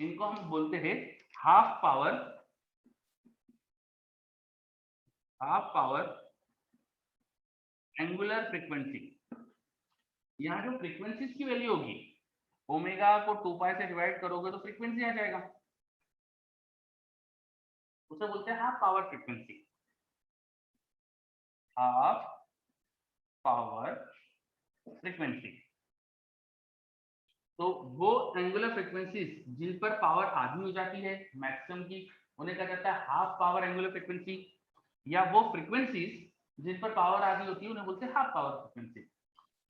इनको हम बोलते हैं हाफ पावर एंगुलर फ्रीक्वेंसी। यहाँ जो फ्रीक्वेंसीज की वैल्यू होगी, ओमेगा को 2 पाई से डिवाइड करोगे तो फ्रीक्वेंसी आ जाएगा, उसे बोलते हैं half power frequency. Half power frequency, तो वो एंगुलर फ्रीक्वेंसीज जिन पर पावर आधी हो जाती है मैक्सिमम की, उन्हें कहा जाता है हाफ पावर एंगुलर फ्रीक्वेंसी। या वो फ्रीक्वेंसीज जिन पर पावर आधी होती है उन्हें बोलते हैं हाफ पावर फ्रीक्वेंसी।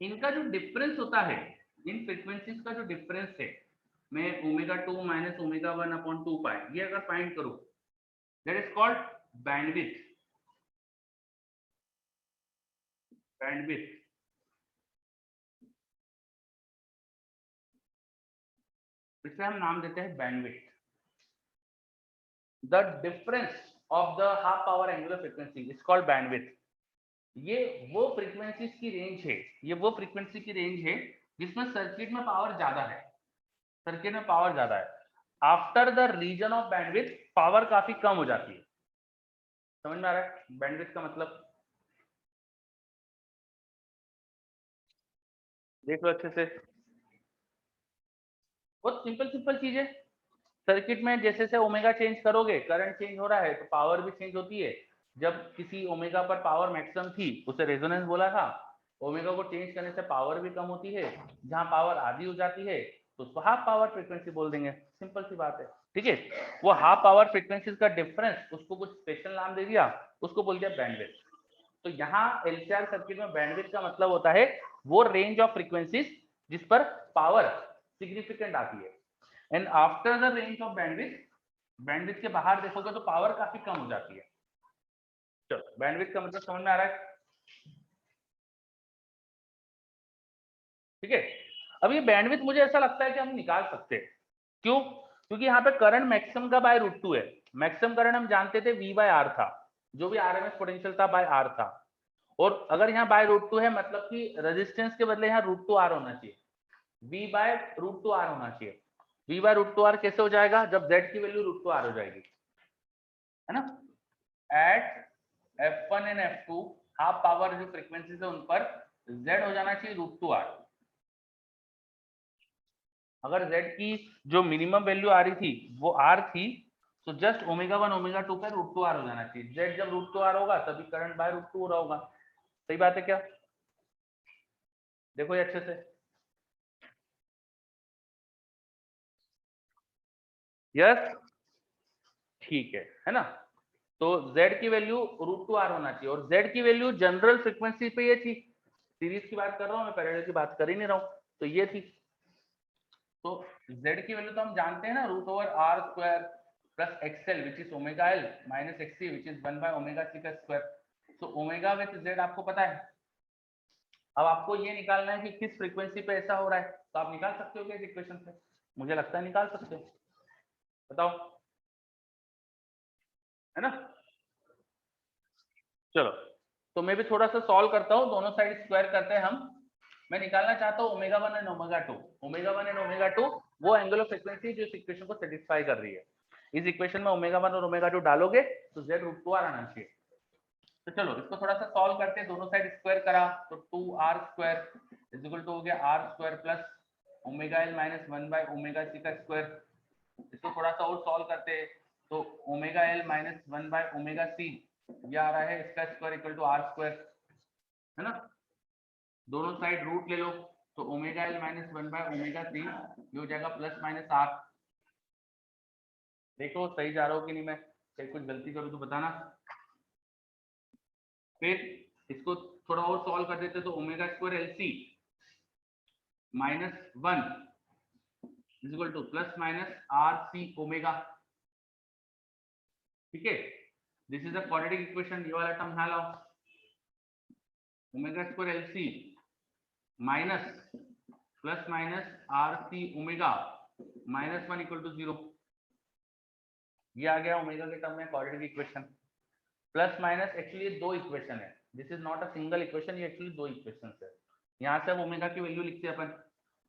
इनका जो डिफरेंस होता है, इन फ्रीक्वेंसीज का जो डिफरेंस है, मैं ओमेगा 2 माइनस ओमेगा 1 अपॉन 2 पाई ये अगर फाइंड करूं, that is called bandwidth. Bandwidth, इसे हम नाम देते हैं bandwidth. The difference of the half power angular frequency is called bandwidth. ये वो फ्रीक्वेंसीज की रेंज है, ये वो फ्रीक्वेंसी की रेंज है जिसमें सर्किट में पावर ज्यादा है, सर्किट में पावर ज्यादा है। After the region of bandwidth power काफी कम हो जाती है। समझ में आ रहा है बैंडविड्थ का मतलब? देख लो अच्छे से, बहुत सिंपल सिंपल चीज है। सर्किट में जैसे से ओमेगा चेंज करोगे करंट चेंज हो रहा है तो पावर भी चेंज होती है। जब किसी ओमेगा पर पावर मैक्सिमम थी उसे रेजोनेंस बोला था, ओमेगा को चेंज करने से पावर भी कम होती है, जहां पावर आधी हो जाती है तो उसको हाफ पावर फ्रीक्वेंसी बोल देंगे, सिंपल सी बात है। ठीक है, वो हाफ पावर फ्रीक्वेंसीज का डिफरेंस, उसको कुछ स्पेशल नाम दे दिया, उसको बोल दिया बैंडविड्थ। तो यहाँ एलसीआर सर्किट में बैंडविड्थ का मतलब होता है वो रेंज ऑफ फ्रीक्वेंसीज जिस पर पावर सिग्निफिकेंट आती है। And after the range of bandwidth, bandwidth के बाहर देखोगे तो पावर काफी कम हो जाती है। चलो बैंडविड्थ का मतलब समझ में आ रहा है? ठीक है, अब ये बैंडविड्थ मुझे ऐसा लगता है कि हम निकाल सकते हैं। क्यों? क्योंकि यहाँ पे करंट मैक्सिमम का बाय √2 है। मैक्सिमम करंट हम जानते थे V बाय R था, जो भी RMS पोटेंशियल था बाय R था, और अगर यहाँ बाय √2 है मतलब कि रेजिस्टेंस के बदले यहाँ √2R होना चाहिए, V बाय √2R होना चाहिए। V बाय √2R कैसे हो जाएगा? जब Z की वैल्यू √2R हो जाएगी, है ना। At F1 and F2 half power जो फ्रीक्वेंसी है उन पर Z हो जाना चाहिए √2R। अगर Z की जो मिनिमम वैल्यू आ रही थी वो R थी, तो जस्ट ω1 ω2 पे √2R हो जाना चाहिए। Z जब √2R होगा तभी करंट बाय √2 हो रहा होगा। सही बात है क्या? देखो ये अच्छे से। यस, ठीक है ना। तो Z की वैल्यू √2R होना चाहिए, और Z की वैल्यू जनरल फ्रीक्वेंसी पे ये थी। सीरीज की बात कर रहा हूँ मैं, पैरेलल की बात कर ही नहीं रहा हूँ, तो ये थी। तो Z की वैल्यू तो हम जानते हैं ना, √R² plus XL which is ω_L minus XC which is 1 by ω_C का स्क्वायर। तो ओमेगा विथ Z आपको पता है। अब आपको ये निकालना है कि किस फ्रीक्वेंसी पे ऐसा हो रहा है, तो आप निकाल सकते हो क्या इस इक्वेशन से? मुझे लगता है निकाल सकते हो, बताओ, है ना। चलो, तो मैं भी थोड़ा सा सॉल्व करता हूँ, दोनों साइड स्क्वायर करते हैं हम। मैं निकालना चाहता हूँ ω1 एंड ω2। ω1 एंड ω2 वो एंगुलर फ्रीक्वेंसी जो इस इक्वेशन को सेटिस्फाई कर रही है। इस इक्वेशन में ω1 और ω2 डालोगे तो Z √2R आना चाहिए। तो चलो इसको थोड़ा सा सॉल्व करते हैं, दोनों साइड स्क्वायर करा तो 2R² इज इक्वल टू हो गया R² plus ω_L minus 1 by ω_C का स्क्वायर। इसको थोड़ा सा और सॉल्व करते हैं, तो ω_L माइनस 1 बाय ω_C ये आ रहा है, इसका स्क्वायर इक्वल टू R², है ना। दोनों साइड रूट ले लो, तो ω_L माइनस 1 बाय ω_C ये हो जाएगा प्लस माइनस R। देखो सही जा रहा हो कि नहीं, मैं कहीं कुछ गलती करूँ तो बताना। फिर इसको थोड़ा और सॉल्व कर देते, तो ω² LC minus 1 is equal to plus minus RC omega. ठीक है, this is the quadratic equation, ये वाला टर्म यहाँ लाओ। ω² LC minus plus minus RC omega minus 1 equal to 0। ये आ गया ओमेगा के टर्म में quadratic equation. Plus minus actually दो इक्वेशन है, this is not a single equation, ये एक्चुअली दो इक्वेशन है। यहाँ से अब ओमेगा की वैल्यू लिखते हैं अपन,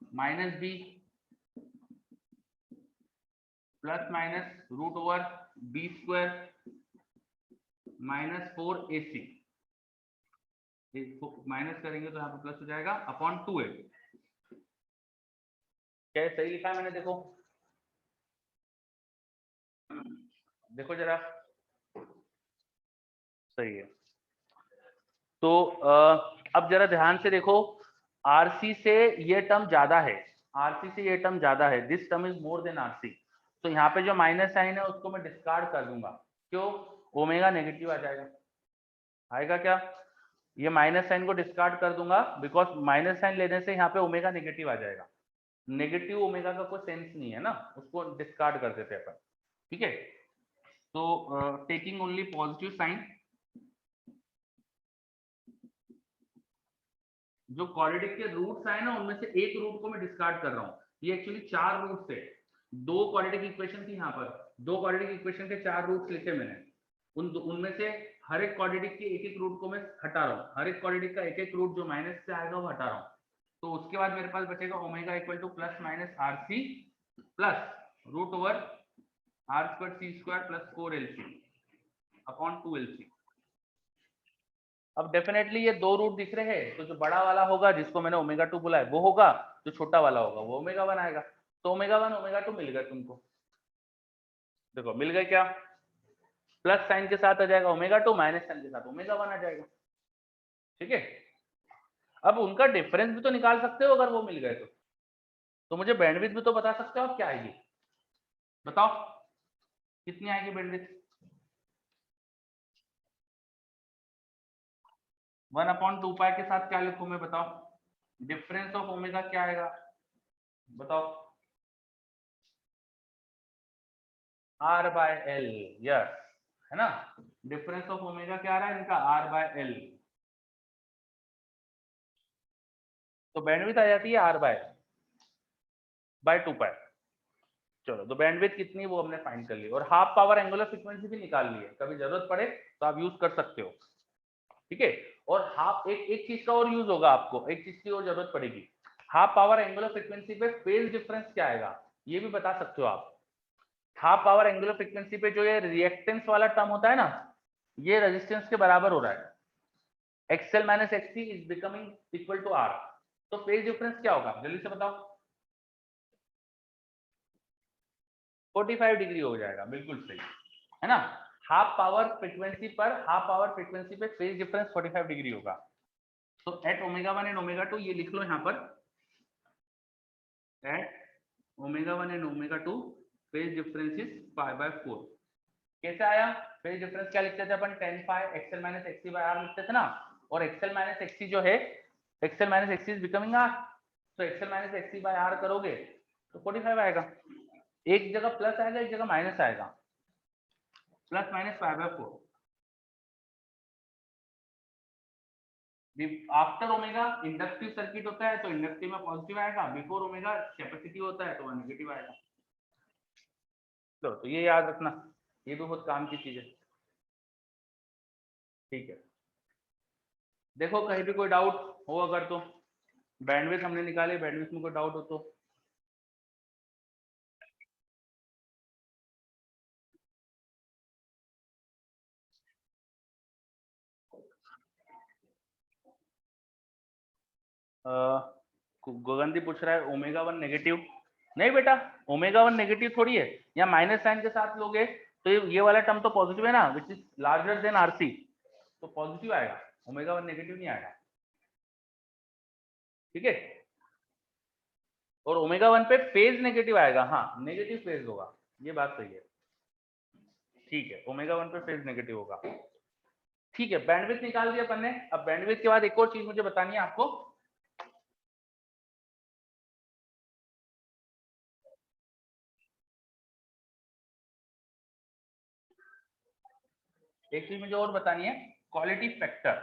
minus B plus minus √/b² minus 4AC। Minus करेंगे तो यहाँ पे प्लस हो जाएगा अपॉन 2a। क्या सही लिखा है मैंने? देखो देखो जरा, सही है। तो अब जरा ध्यान से देखो, आरसी से ये टर्म ज्यादा है, आरसी से ये टर्म ज्यादा है, this term is more than RC. तो यहाँ पे जो माइनस साइन है उसको मैं डिस्कार्ड कर दूंगा। क्यों? ओमेगा नेगेटिव आ जाएगा। आएगा क्या? ये माइनस साइन को डिस्कार्ड कर दूंगा, बिकॉज माइनस साइन लेने से यहाँ पे ओमेगा नेगेटिव आ जाएगा। नेगेटिव ओमेगा का कोई सेंस नहीं है ना, उसको डिस्कार्ड कर देते हैं अपन। ठीक है, तो टेकिंग ओनली पॉजिटिव साइन, जो क्वाड्रेटिक के रूट्स आए ना उनमें से एक रूट को मैं डिस्कार्ड कर रहा हूँ। ये एक्चुअली 4 रूट्स थे, 2 क्वाड्रेटिक इक्वेशन थी यहाँ पर, 2 क्वाड्रेटिक इक्वेशन के 4 रूट्स लिखे मैंने। उनमें से हर एक क्वाड्रेटिक के एक एक रूट को मैं हटा रहा हूँ, हर एक क्वाड्रेटिक का एक एक रूट जो माइनस से आएगा वो हटा रहा हूँ। तो उसके बाद मेरे पास बचेगा omega equal to plus minus RC plus √/R² plus 4LC upon 2LC। अब डेफिनेटली ये दो रूट दिख रहे हैं, तो जो बड़ा वाला होगा जिसको मैंने ω2 बोला है वो होगा, जो छोटा वाला होगा वो ω1 आएगा। तो ω1 ω2 मिल गए तुमको। देखो मिल गए क्या? प्लस साइन के साथ आ जाएगा ω2, माइनस साइन के साथ ω1 आ जाएगा। ठीक है, अब उनका डिफरेंस भी तो निकाल सकते हो अगर वो मिल गए तो मुझे बैंडविड्थ भी तो बता सकते हो आप क्या आएगी, बताओ कितनी आएगी बैंडविड्थ? 1/2π के साथ क्या लिखूं मैं, बताओ? डिफरेंस ऑफ ओमेगा क्या आएगा, बताओ? R/L, यस, है ना। डिफरेंस ऑफ ओमेगा क्या आ रहा है इनका? R/L। तो बैंडविड्थ आ जाती है R/L। बाय 2 पाई। चलो तो बैंडविड्थ कितनी वो हमने फाइंड कर ली और हाफ पावर एंगुलर फ्रीक्वेंसी भी निकाल ली है, कभी जरूरत पड़े तो आप यूज कर सकते हो। ठीक है, और हाफ एक चीज का और यूज होगा, आपको एक चीज की और जरूरत पड़ेगी। हाफ पावर एंगुलर फ्रीक्वेंसी पे फेज डिफरेंस क्या आएगा ये भी बता सकते हो आप। हाफ पावर एंगुलर फ्रीक्वेंसी पे जो ये रिएक्टेंस वाला टर्म होता है ना, ये रेजिस्टेंस के बराबर हो रहा है। XL minus XC is becoming equal to R। तो फेज डिफरेंस क्या होगा जल्दी से बताओ। 45 डिग्री हो जाएगा, बिल्कुल सही है ना। हाफ पावर फ्रीक्वेंसी पर हाफ पावर फ्रीक्वेंसी पे फेज डिफरेंस 45 डिग्री होगा। तो एट ओमेगा 1 एंड ओमेगा 2 ये लिख लो यहाँ पर, at omega 1 and omega 2 phase difference is pi by 4। कैसे आया फेज डिफरेंस, क्या लिखते थे अपन, 10 pi XL minus XC by R लिखते थे ना, और XL माइनस XC जो है, XL minus XC is becoming R, तो XL minus XC by R करोगे तो 45 आएगा। एक जगह प्लस आएगा, एक जगह माइनस आएगा, plus minus pi by 4। After omega inductive circuit होता है तो इंडक्टिव में पॉजिटिव आएगा, बिफोर ओमेगा कैपेसिटिव होता है तो वह नेगेटिव आएगा। तो ये याद रखना, ये भी बहुत काम की चीज है। ठीक है, देखो कहीं भी कोई डाउट हो अगर तो, बैंडविड्थ हमने निकाले, बैंडविड्थ में कोई डाउट हो तो। गगनदीप पूछ रहा है ओमेगा 1 नेगेटिव, नहीं बेटा ओमेगा 1 नेगेटिव थोड़ी है, या माइनस साइन के साथ लोगे तो ये वाला टर्म तो पॉजिटिव है ना, which is larger than RC, तो पॉजिटिव आएगा, ओमेगा 1 नेगेटिव नहीं आएगा। ठीक है, और ओमेगा 1 पे फेज नेगेटिव आएगा, हाँ नेगेटिव फेज होगा, ये बात सही है। ठीक है, ओमेगा 1 पे फेज नेगेटिव होगा। ठीक है, बैंडविड्थ निकाल दिया अपन ने। अब बैंडविड्थ के बाद एक और चीज मुझे बतानी है आपको, एक चीज मुझे और बतानी है, quality factor.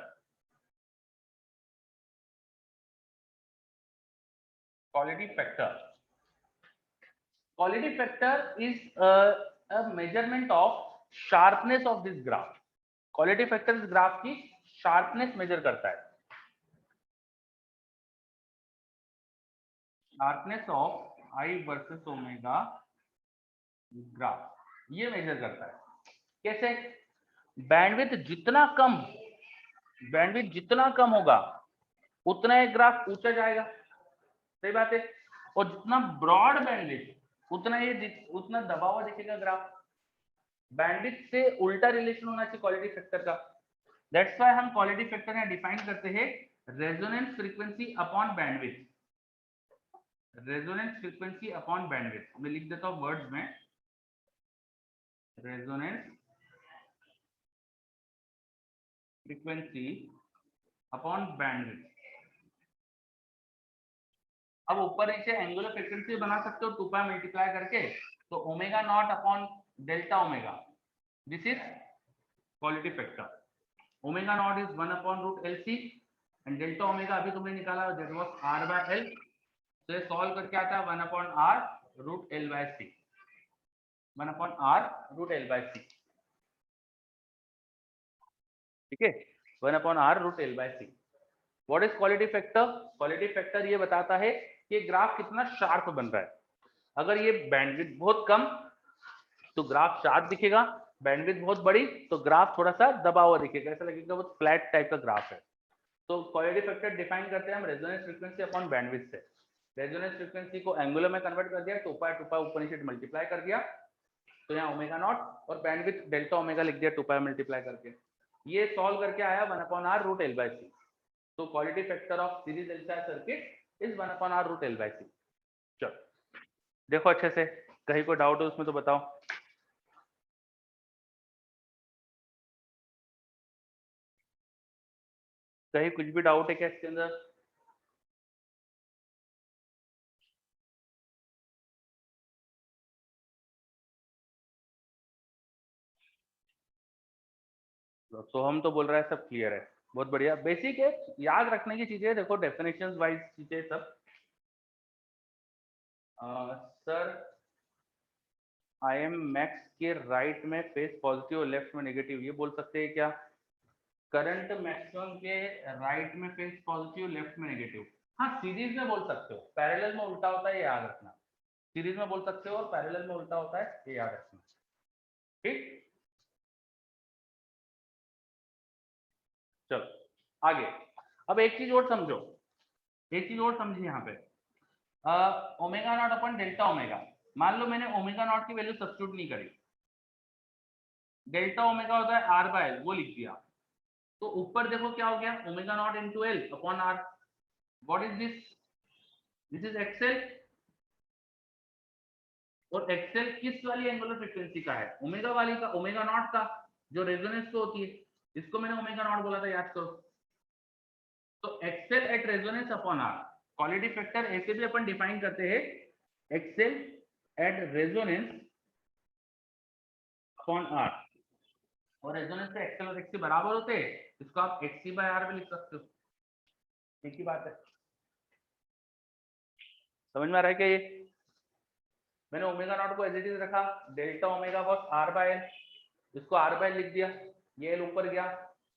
Quality factor, quality factor is a measurement of sharpness of this graph। Quality factor इस ग्राफ की शार्पनेस मेजर करता है, sharpness of I versus omega graph ये मेजर करता है। कैसे, बैंडविड्थ जितना कम, बैंडविड्थ जितना कम होगा उतना एक ग्राफ ऊंचा जाएगा, सही बात है, और जितना ब्रॉड बैंडविड्थ उतना ये उतना दबा हुआ दिखेगा ग्राफ। बैंडविड्थ से उल्टा रिलेशन होना चाहिए क्वालिटी फैक्टर का। दैट्स व्हाई हम क्वालिटी फैक्टर यहाँ डिफाइन करते हैं resonance frequency upon bandwidth, resonance frequency upon bandwidth. मैं लिख देता हूँ वर्ड्स में, रेजोनेंस फ्रीक्वेंसी अपॉन बैंडविड्थ। अब ऊपर नीचे एंगुलर फ्रीक्वेंसी बना सकते हो 2 पाई मल्टीप्लाई करके, तो omega naught upon delta omega, this is quality factor. Omega naught is 1 upon root L C and delta omega अभी तुमने निकाला that was R by L, तो ये सॉल्व करके आता है 1 upon R root L by C, 1 upon R root L by C. ठीक है, 1 upon R root L by C. What is quality factor, quality factor ये बताता है कि ग्राफ कितना शार्प बन रहा है। अगर ये बैंडविड्थ बहुत कम तो ग्राफ शार्प दिखेगा, बैंडविड्थ बहुत बड़ी तो ग्राफ थोड़ा सा दबा हुआ दिखेगा, ऐसा लगेगा बहुत फ्लैट टाइप का ग्राफ है। तो क्वालिटी फैक्टर डिफाइन करते हैं हम रेजोनेंस फ्रीक्वेंसी अपॉन बैंडविड्थ से। रेजोनेंस फ्रीक्वेंसी को एंगुलर में कन्वर्ट कर दिया, 2 पाई ऊपर नीचे मल्टीप्लाई कर दिया, तो यहाँ ओमेगा नॉट, और बैंडविड्थ डेल्टा ओमेगा लिख दिया 2 पाई मल्टीप्लाई करके। ये सॉल्व करके आया 1 upon R root L by C. तो quality factor of series LCR circuit is 1 upon R root L by C. चलो देखो अच्छे से, कहीं कोई डाउट है उसमें तो बताओ। कहीं कुछ भी डाउट है क्या इसके अंदर? तो हम तो बोल रहा है सब क्लियर है, बहुत बढ़िया, बेसिक है, याद रखने की चीजें देखो, डेफिनेशंस वाइज चीजें सब सर आई एम मैक्स के राइट में फेस पॉजिटिव और लेफ्ट में नेगेटिव, ये बोल सकते हैं क्या? करंट मैक्सिमम के राइट में फेस पॉजिटिव, लेफ्ट में नेगेटिव। हाँ, सीरीज में बोल सकते हो, पैरेलल में उल्टा होता है, ये याद रखना। सीरीज में बोल सकते हो और पैरेलल में उल्टा होता है, ये याद रखना। ठीक, चलो आगे। अब एक चीज और समझो, एक चीज और समझिए यहाँ पे, ओमेगा नॉट अपन डेल्टा ओमेगा। मान लो मैंने ओमेगा नॉट की वैल्यू सब्स्टिट्यूट नहीं करी, डेल्टा ओमेगा होता है आर बाय एल, वो लिख दिया। तो ऊपर देखो क्या हो गया, omega naught into L upon R. What is this? This is XL. और एक्सएल किस वाली एंगुलर फ्रीक्वेंसी का है? ओमेगा वाली का, ओमेगा नॉट का, जो रेजोनेंस पे होती है। इसको मैंने ओमेगा नॉट बोला था, याद करो। तो XL at resonance upon R, quality factor ऐसे भी अपन डिफाइन करते हैं, XL at resonance upon R. और रेजोनेंस पे एक्सएल और एक्सी बराबर होते हैं, इसको आप एक्सी बाय आर में लिख सकते हो। एक ही बात है, समझ में आ रहा है क्या? ये मैंने ओमेगा नॉट को एज इट इज रखा, delta omega was R by L, इसको आर बाय लिख दिया, ये एल ऊपर गया,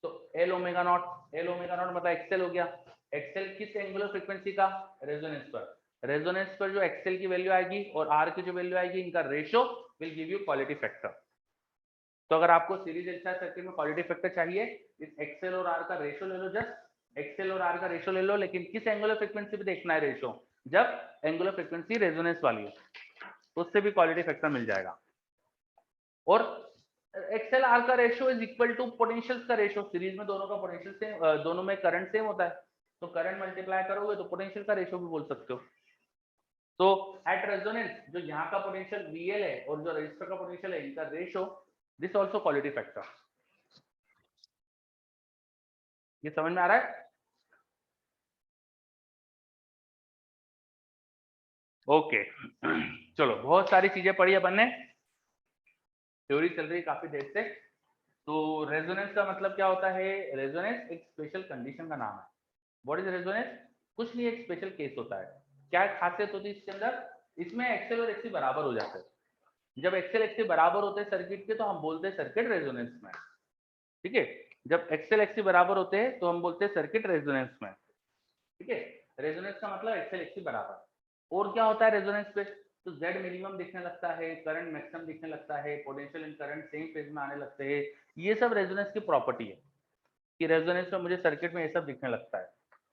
तो L omega naught, L omega naught मतलब एक्सएल हो गया। एक्सएल किस एंगुलर फ्रीक्वेंसी का? रेजोनेंस पर। रेजोनेंस पर जो एक्सएल की वैल्यू आएगी और आर की जो वैल्यू आएगी, इनका ratio will give you quality factor. तो अगर आपको सीरीज एलसीआर सर्किट में क्वालिटी फैक्टर चाहिए, इस एक्सएल और आर का रेशियो ले लो, जस्ट एक्सएल और आर का रेशियो ले लो, लेकिन किस एंगुलर फ्रीक्वेंसी पे देखना है रेशियो? जब एंगुलर फ्रीक्वेंसी रेजोनेंस वाली है, तो उससे भी क्वालिटी फैक्टर मिल जाएगा। और एक्सएल आर का ratio is equal to potentials का रेशियो। सीरीज में दोनों का पोटेंशियल सेम, दोनों में करंट सेम होता है, तो करंट मल्टीप्लाई करोगे तो पोटेंशियल का रेशियो भी बोल सकते हो। तो एट रेजोनेंस जो यहाँ का पोटेंशियल VL है और जो रजिस्टर का पोटेंशियल है, इनका ratio, this also quality factor. ये समझ में आ रहा है? ओके चलो, बहुत सारी चीजें पढ़ी अपन ने, थ्योरी चल रही है काफी देर से। तो रेजोनेंस का मतलब क्या होता है? रेजोनेंस एक स्पेशल कंडीशन का नाम है। What is resonance? कुछ नहीं, एक स्पेशल केस होता है। क्या खासियत होती है इसके अंदर? इसमें एक्सएल और एक्सी बराबर हो जाते हैं। जब एक्सएल एक्सी बराबर होते हैं सर्किट के, तो हम बोलते हैं सर्किट रेजोनेंस में। ठीक है, जब एक्सएल एक्सी बराबर होते हैं तो हम बोलते हैं सर्किट रेजोनेंस में। ठीक है, रेजोनेंस का मतलब एक्सएल एक्सी बराबर। और क्या होता है रेजोनेंस पे? तो जेड मिनिमम दिखने लगता है, करंट मैक्सिमम दिखने लगता है, potential and current same phase में आने लगते हैं। ये सब रेजोनेंस की प्रॉपर्टी है कि रेजोनेंस में मुझे सर्किट में ये सब दिखने लगता है।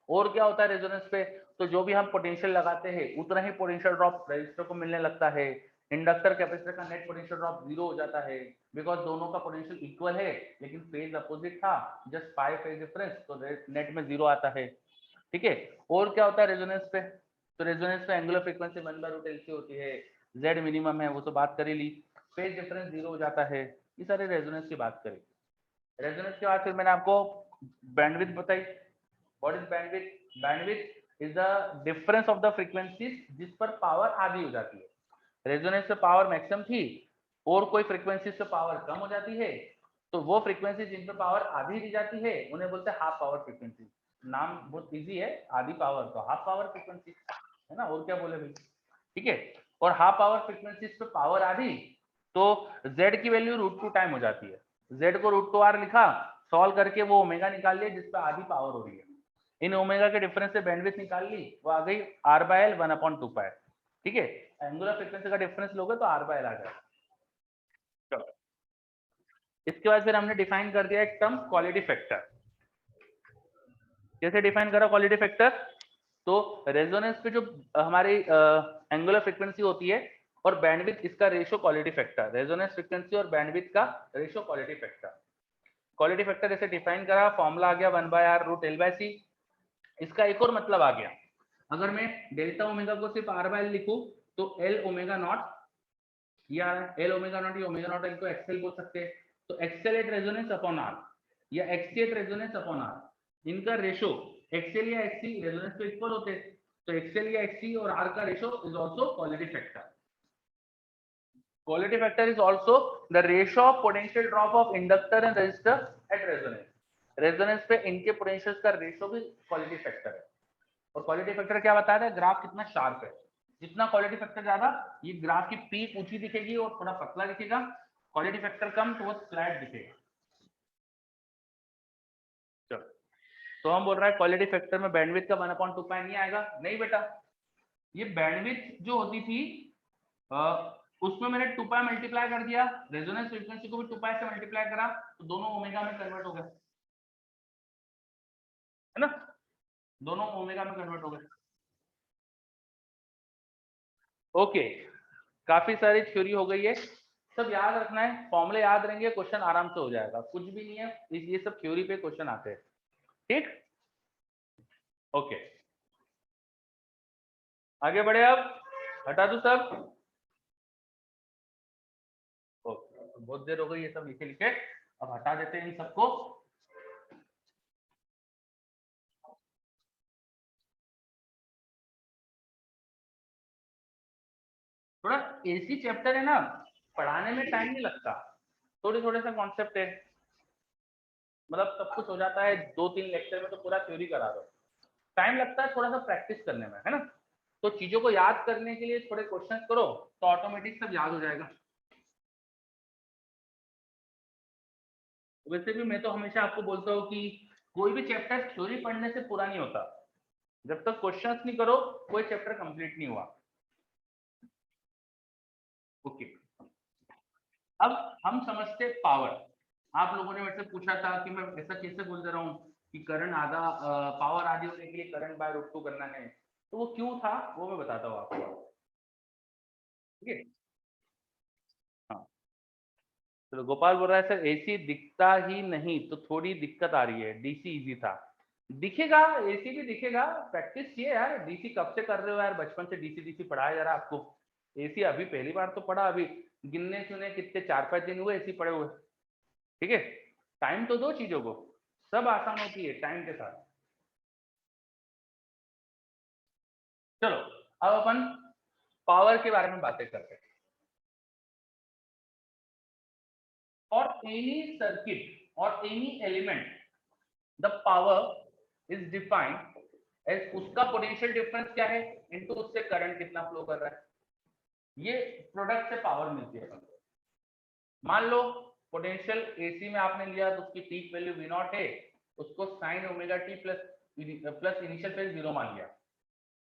और क्या होता है रेजोनेंस पे? तो जो भी हम पोटेंशियल लगाते हैं, उतना ही पोटेंशियल ड्रॉप रेजिस्टर को मिलने लगता है। इंडक्टर कैपेसिटर का नेट पोटेंशियल ड्रॉप 0 हो जाता है, बिकॉज दोनों का पोटेंशियल इक्वल है, लेकिन फेज अपोजिट था, जस्ट 5 फेज डिफरेंस, तो नेट में 0 आता है। ठीक है, और क्या होता है रेजोनेंस पे? तो रेजोनेंस पे एंगुलर फ्रीक्वेंसी 1/√LC होती है, जेड मिनिमम है, वो तो बात कर ही ली, फेज डिफरेंस 0 हो जाता है। ये सारे रेजोनेंस की बात करी। रेजोनेंस के बाद फिर मैंने आपको बैंडविड्थ बताई। What is bandwidth? Bandwidth is the difference of the frequencies जिस पर पावर आधी हो जाती है। रेजोनेंस पे पावर मैक्सिमम थी और कोई फ्रीक्वेंसी से पावर कम हो जाती है, तो वो फ्रीक्वेंसी जिन पर पावर आधी दी जाती है उन्हें बोलते हैं हाफ पावर फ्रीक्वेंसी। नाम बहुत इजी है, आधी पावर तो हाफ पावर फ्रीक्वेंसी है ना, और क्या बोले भाई। ठीक है, और हाफ पावर फ्रीक्वेंसी पे पावर आधी, तो z की वैल्यू √2 टाइम हो जाती है। z को √2r लिखा, सॉल्व करके वो ओमेगा निकाल लिया जिस पे आधी पावर हो रही है। इन ओमेगा के डिफरेंस से बैंडविड्थ निकाल ली, वो आ गई r/l 1/2π। ठीक है, एंगुलर फ्रीक्वेंसी का डिफरेंस लोगे तो r/l आ जाएगा। चलो, इसके बाद फिर हमने डिफाइन कर दिया एक टर्म क्वालिटी फैक्टर। कैसे डिफाइन करा क्वालिटी फैक्टर? तो रेजोनेंस पे जो हमारी एंगुलर फ्रीक्वेंसी होती है और बैंडविड्थ, इसका ratio quality factor. Resonance frequency और बैंडविड्थ का ratio quality factor. Quality factor ऐसे डिफाइन करा, फॉर्मूला आ गया 1/r√L/c। इसका एक और मतलब आ गया, अगर मैं डेल्टा ओमेगा को सिर्फ r/l लिखूं तो L ओमेगा नॉट, ये आ रहा है L ओमेगा नॉट, ये ओमेगा नॉट L को एक्सएल बोल सकते हैं। तो XL at resonance upon r या एक्ससी एट रेजोनेंस अपॉन r, इनका रेशियो एक्सएल या एक्ससी रेजोनेंस पे इक्वल होते हैं, तो एक्सएल या एक्ससी और r का ratio is also quality factor. Quality factor is also the ratio of potential drop of inductor and resistor at resonance. Resonance पे इनके पोटेंशियल्स का रेशियो भी क्वालिटी फैक्टर है। और क्वालिटी फैक्टर क्या बताया था? ग्राफ कितना शार्प है। जितना क्वालिटी फैक्टर ज्यादा, ये ग्राफ की पीक ऊंची दिखेगी और थोड़ा पतला दिखेगा, क्वालिटी फैक्टर कम तो वो फ्लैट दिखेगा। चलो, तो हम बोल रहा है क्वालिटी फैक्टर में बैंडविड्थ का 1/2 नहीं आएगा। नहीं बेटा, ये बैंडविड्थ जो होती थी उसमें मैंने 2 पाई मल्टीप्लाई कर दिया, रेजोनेंस फ्रीक्वेंसी को भी 2 पाई से मल्टीप्लाई करा, तो दोनों ओमेगा में कन्वर्ट हो गए, है ना, दोनों ओमेगा में कन्वर्ट हो गए। ओके, काफी सारी थ्योरी हो गई है, सब याद रखना है, फॉर्मूले याद रहेंगे, क्वेश्चन आराम से हो जाएगा, कुछ भी नहीं है, ये सब थ्योरी पे क्वेश्चन आते हैं। ठीक, ओके, आगे बढ़े, अब हटा दू सब। ओके, बहुत देर हो गई ये सब लिखे लिखे, अब हटा देते हैं इन सबको। थोड़ा एसी चैप्टर है ना, पढ़ाने में टाइम नहीं लगता, थोड़े थोड़े सा कॉन्सेप्ट है, मतलब सब कुछ हो जाता है 2-3 लेक्चर में, तो पूरा थ्योरी करा दो, टाइम लगता है थोड़ा सा प्रैक्टिस करने में, है ना। तो चीजों को याद करने के लिए थोड़े क्वेश्चन करो तो ऑटोमेटिक सब याद हो जाएगा। वैसे भी मैं तो हमेशा आपको बोलता हूँ कि कोई भी चैप्टर थ्योरी पढ़ने से पूरा नहीं होता, जब तक क्वेश्चंस नहीं करो कोई चैप्टर कंप्लीट नहीं हुआ। ओके, अब हम समझते पावर। आप लोगों ने मेरे से पूछा था कि मैं ऐसा कैसे बोल दे रहा हूँ कि करंट आधा, पावर आधी होने के लिए करंट बाय √2 करना है, तो वो क्यों था वो मैं बताता हूँ आपको। ठीक है, हाँ, चलो, गोपाल बोल रहा है सर एसी दिखता ही नहीं तो थोड़ी दिक्कत आ रही है, डीसी इजी था। दिखेगा, एसी भी दिखेगा, प्रैक्टिस किए यार, डीसी कब से कर रहे हो यार, बचपन से डीसी डीसी पढ़ाया जा रहा है आपको, एसी अभी पहली बार तो पढ़ा, अभी गिनने चुने कितने 4-5 दिन हुए एसी पढ़े हुए। ठीक है, टाइम तो दो चीजों को, सब आसान होती है टाइम के साथ। चलो, अब अपन पावर के बारे में बातें करते हैं। और एनी सर्किट और any element the power is defined as उसका पोटेंशियल डिफरेंस क्या है इनटू उससे करंट कितना फ्लो कर रहा है, ये प्रोडक्ट से पावर मिलती है। मान लो पोटेंशियल एसी में आपने लिया तो उसकी पीक वैल्यू वी नॉट है, उसको sine omega t plus plus initial phase 0 मान लिया,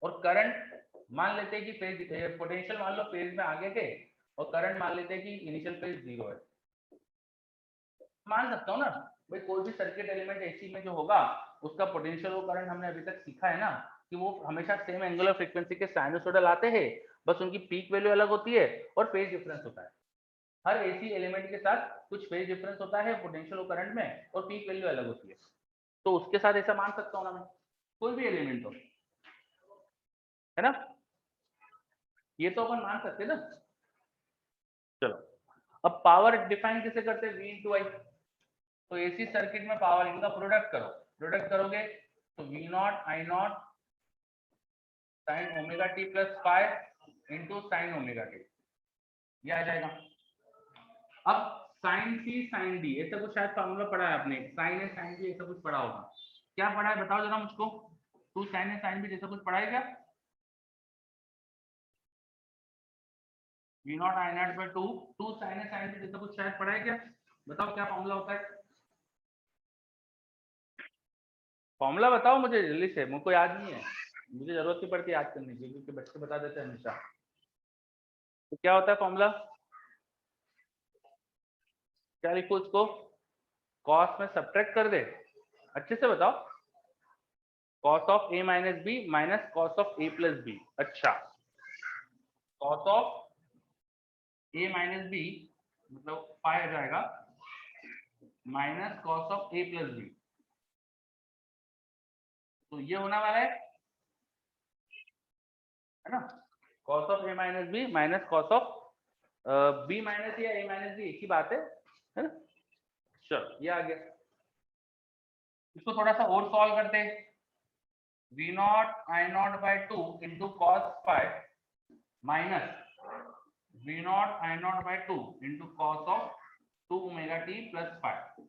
और करंट मान लेते हैं कि फेज, पोटेंशियल मान लो फेज में आगे थे और करंट मान लेते हैं कि इनिशियल फेज 0 है। मान सकता हूँ ना भाई, कोई भी सर्किट एलिमेंट एसी में जो होगा उसका पोटेंशियल वो करंट हमने अभी तक सीखा है ना कि वो हमेशा सेम एंगुलर फ्रीक्वेंसी के साइनसोइडल आते हैं, बस उनकी पीक वैल्यू अलग होती है और फेज डिफरेंस होता है। हर एसी एलिमेंट के साथ कुछ फेज डिफरेंस होता है पोटेंशियल और करंट में, और पीक वैल्यू अलग होती है, तो उसके साथ ऐसा मान सकता हूँ ना मैं, कोई भी एलिमेंट हो, है ना, ये तो अपन मान सकते हैं ना। चलो, अब पावर डिफाइन कैसे करते हैं, V इंटू आई। तो एसी सर्किट में पावर इनका प्रोडक्ट करो, प्रोडक्ट करोगे तो V naught I not sine omega t plus five into sine omega T, ये आ जाएगा। अब साइन सी साइन डी ऐसा कुछ शायद फॉर्मूला पढ़ा है आपने, साइन ए साइन बी ऐसा कुछ पढ़ा होगा, क्या पढ़ा है बताओ जरा मुझको, two sine A sine B जैसा कुछ पढ़ा है क्या, V naught I naught by two, two sine A sine B जैसा कुछ शायद पढ़ा है क्या, बताओ क्या फॉर्मूला होता है, फॉर्मूला बताओ मुझे जल्दी से, मुझको याद नहीं है, मुझे जरूरत नहीं पड़ती याद करने की क्योंकि बच्चे बता देते हैं हमेशा। तो क्या होता है फॉर्मूला, क्या लिखो उसको, कॉस में सब्ट्रैक्ट कर दे, अच्छे से बताओ, cos of A minus B minus cos of A plus B, अच्छा, cos of A minus B मतलब पाई आ जाएगा minus cos of A plus B, तो ये होने वाला है ना, cos of A minus B minus cos of B minus या ए माइनस बी एक ही बात है ना। चलो, ये आ गया, इसको थोड़ा सा और सॉल्व करते हैं, V naught I naught by two into cos phi minus V naught I naught by two into cos of 2 omega t plus phi.